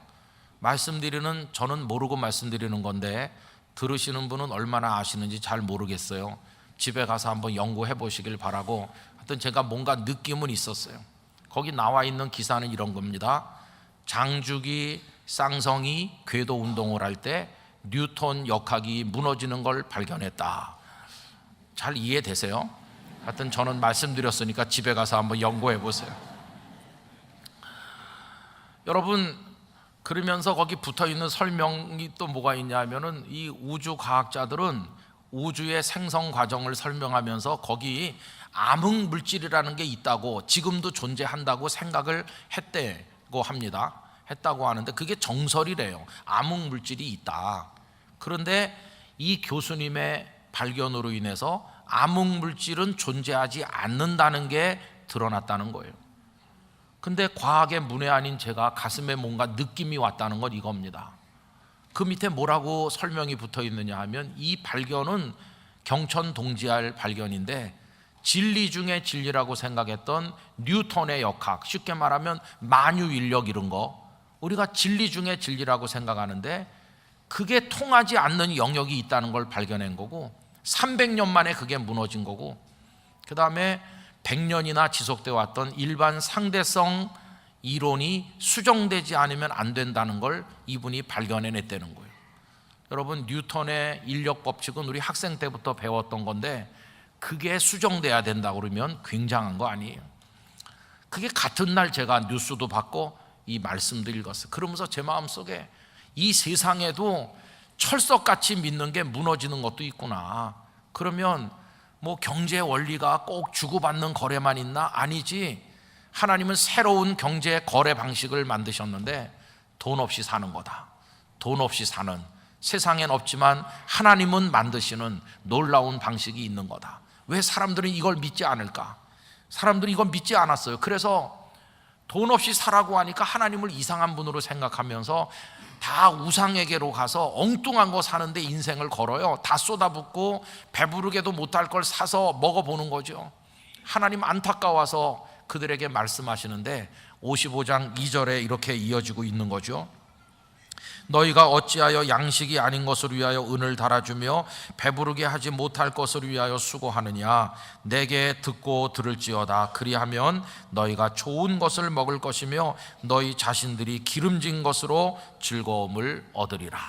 저는 모르고 말씀드리는 건데 들으시는 분은 얼마나 아시는지 잘 모르겠어요. 집에 가서 한번 연구해 보시길 바라고, 하여튼 제가 뭔가 느낌은 있었어요. 거기 나와 있는 기사는 이런 겁니다. 장주기 쌍성이 궤도 운동을 할 때 뉴턴 역학이 무너지는 걸 발견했다. 잘 이해되세요? 하여튼 저는 말씀드렸으니까 집에 가서 한번 연구해 보세요. 여러분, 그러면서 거기 붙어있는 설명이 또 뭐가 있냐면은, 이 우주 과학자들은 우주의 생성 과정을 설명하면서 거기 암흑 물질이라는 게 있다고, 지금도 존재한다고 생각을 했다고 하는데 그게 정설이래요. 암흑 물질이 있다. 그런데 이 교수님의 발견으로 인해서 암흑 물질은 존재하지 않는다는 게 드러났다는 거예요. 근데 과학의 문외한인 제가 가슴에 뭔가 느낌이 왔다는 건 이겁니다. 그 밑에 뭐라고 설명이 붙어 있느냐 하면, 이 발견은 경천동지할 발견인데 진리 중에 진리라고 생각했던 뉴턴의 역학, 쉽게 말하면 만유인력 이런 거, 우리가 진리 중에 진리라고 생각하는데 그게 통하지 않는 영역이 있다는 걸 발견한 거고, 300년 만에 그게 무너진 거고, 그 다음에 100년이나 지속되어 왔던 일반 상대성 이론이 수정되지 않으면 안 된다는 걸 이분이 발견해냈다는 거예요. 여러분, 뉴턴의 인력 법칙은 우리 학생 때부터 배웠던 건데 그게 수정돼야 된다 그러면 굉장한 거 아니에요. 그게 같은 날 제가 뉴스도 받고 이 말씀도 읽었어요. 그러면서 제 마음속에 이 세상에도 철석같이 믿는 게 무너지는 것도 있구나. 그러면 뭐 경제 원리가 꼭 주고받는 거래만 있나? 아니지. 하나님은 새로운 경제 거래 방식을 만드셨는데 돈 없이 사는 거다. 돈 없이 사는, 세상엔 없지만 하나님은 만드시는 놀라운 방식이 있는 거다. 왜 사람들은 이걸 믿지 않을까? 사람들이 이걸 믿지 않았어요. 그래서 돈 없이 사라고 하니까 하나님을 이상한 분으로 생각하면서 다 우상에게로 가서 엉뚱한 거 사는데 인생을 걸어요. 다 쏟아붓고 배부르게도 못할 걸 사서 먹어보는 거죠. 하나님 안타까워서 그들에게 말씀하시는데 55장 2절에 이렇게 이어지고 있는 거죠. 너희가 어찌하여 양식이 아닌 것을 위하여 은을 달아주며 배부르게 하지 못할 것을 위하여 수고하느냐? 내게 듣고 들을지어다. 그리하면 너희가 좋은 것을 먹을 것이며 너희 자신들이 기름진 것으로 즐거움을 얻으리라.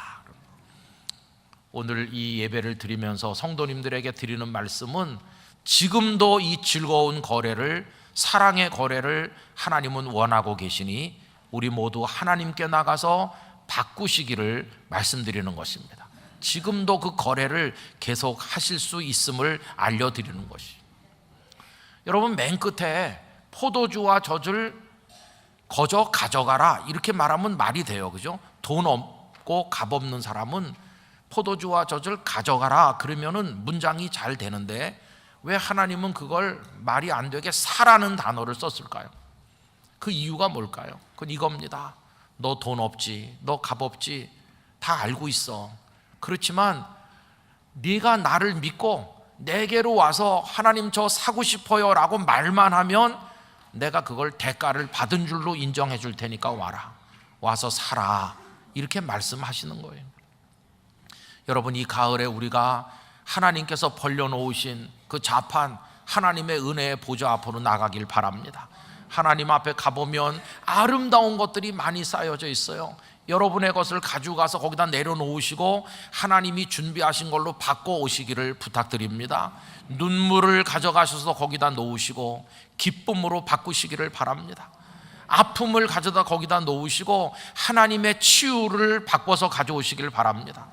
오늘 이 예배를 드리면서 성도님들에게 드리는 말씀은, 지금도 이 즐거운 거래를, 사랑의 거래를 하나님은 원하고 계시니 우리 모두 하나님께 나가서 바꾸시기를 말씀드리는 것입니다. 지금도 그 거래를 계속 하실 수 있음을 알려드리는 것이. 여러분, 맨 끝에 포도주와 젖을 거저 가져가라 이렇게 말하면 말이 돼요, 그죠? 돈 없고 값 없는 사람은 포도주와 젖을 가져가라 그러면은 문장이 잘 되는데 왜 하나님은 그걸 말이 안 되게 사라는 단어를 썼을까요? 그 이유가 뭘까요? 그건 이겁니다. 너 돈 없지, 너 값 없지, 다 알고 있어. 그렇지만 네가 나를 믿고 내게로 와서 하나님 저 사고 싶어요 라고 말만 하면 내가 그걸 대가를 받은 줄로 인정해 줄 테니까 와라, 와서 사라, 이렇게 말씀하시는 거예요. 여러분, 이 가을에 우리가 하나님께서 벌려놓으신 그 자판 하나님의 은혜의 보좌 앞으로 나가길 바랍니다. 하나님 앞에 가보면 아름다운 것들이 많이 쌓여져 있어요. 여러분의 것을 가져가서 거기다 내려놓으시고 하나님이 준비하신 걸로 바꿔 오시기를 부탁드립니다. 눈물을 가져가셔서 거기다 놓으시고 기쁨으로 바꾸시기를 바랍니다. 아픔을 가져다 거기다 놓으시고 하나님의 치유를 바꿔서 가져오시길 바랍니다.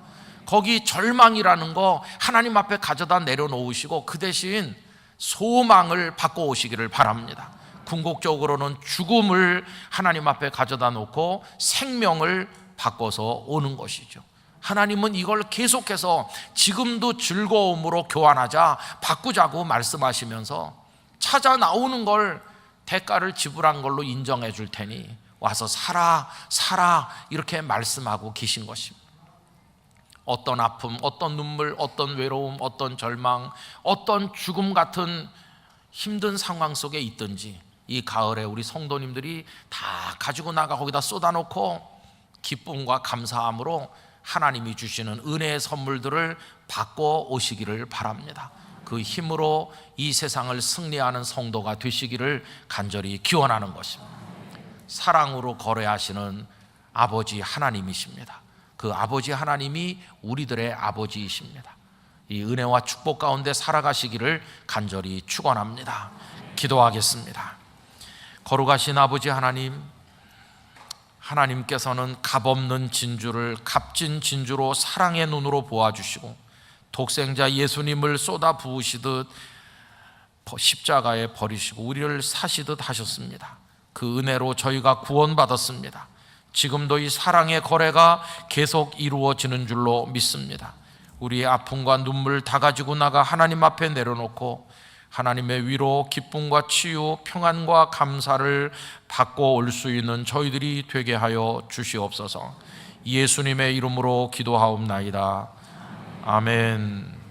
거기 절망이라는 거 하나님 앞에 가져다 내려놓으시고 그 대신 소망을 바꿔 오시기를 바랍니다. 궁극적으로는 죽음을 하나님 앞에 가져다 놓고 생명을 바꿔서 오는 것이죠. 하나님은 이걸 계속해서 지금도 즐거움으로 교환하자, 바꾸자고 말씀하시면서 찾아 나오는 걸 대가를 지불한 걸로 인정해 줄 테니 와서 살아, 살아, 이렇게 말씀하고 계신 것입니다. 어떤 아픔, 어떤 눈물, 어떤 외로움, 어떤 절망, 어떤 죽음 같은 힘든 상황 속에 있든지 이 가을에 우리 성도님들이 다 가지고 나가 거기다 쏟아놓고 기쁨과 감사함으로 하나님이 주시는 은혜의 선물들을 받고 오시기를 바랍니다. 그 힘으로 이 세상을 승리하는 성도가 되시기를 간절히 기원하는 것입니다. 사랑으로 거래하시는 아버지 하나님이십니다. 그 아버지 하나님이 우리들의 아버지이십니다. 이 은혜와 축복 가운데 살아가시기를 간절히 축원합니다. 기도하겠습니다. 거룩하신 아버지 하나님, 하나님께서는 값없는 진주를 값진 진주로 사랑의 눈으로 보아주시고 독생자 예수님을 쏟아 부으시듯 십자가에 버리시고 우리를 사시듯 하셨습니다. 그 은혜로 저희가 구원받았습니다. 지금도 이 사랑의 거래가 계속 이루어지는 줄로 믿습니다. 우리의 아픔과 눈물 다 가지고 나가 하나님 앞에 내려놓고 하나님의 위로, 기쁨과 치유, 평안과 감사를 받고 올 수 있는 저희들이 되게 하여 주시옵소서. 예수님의 이름으로 기도하옵나이다. 아멘.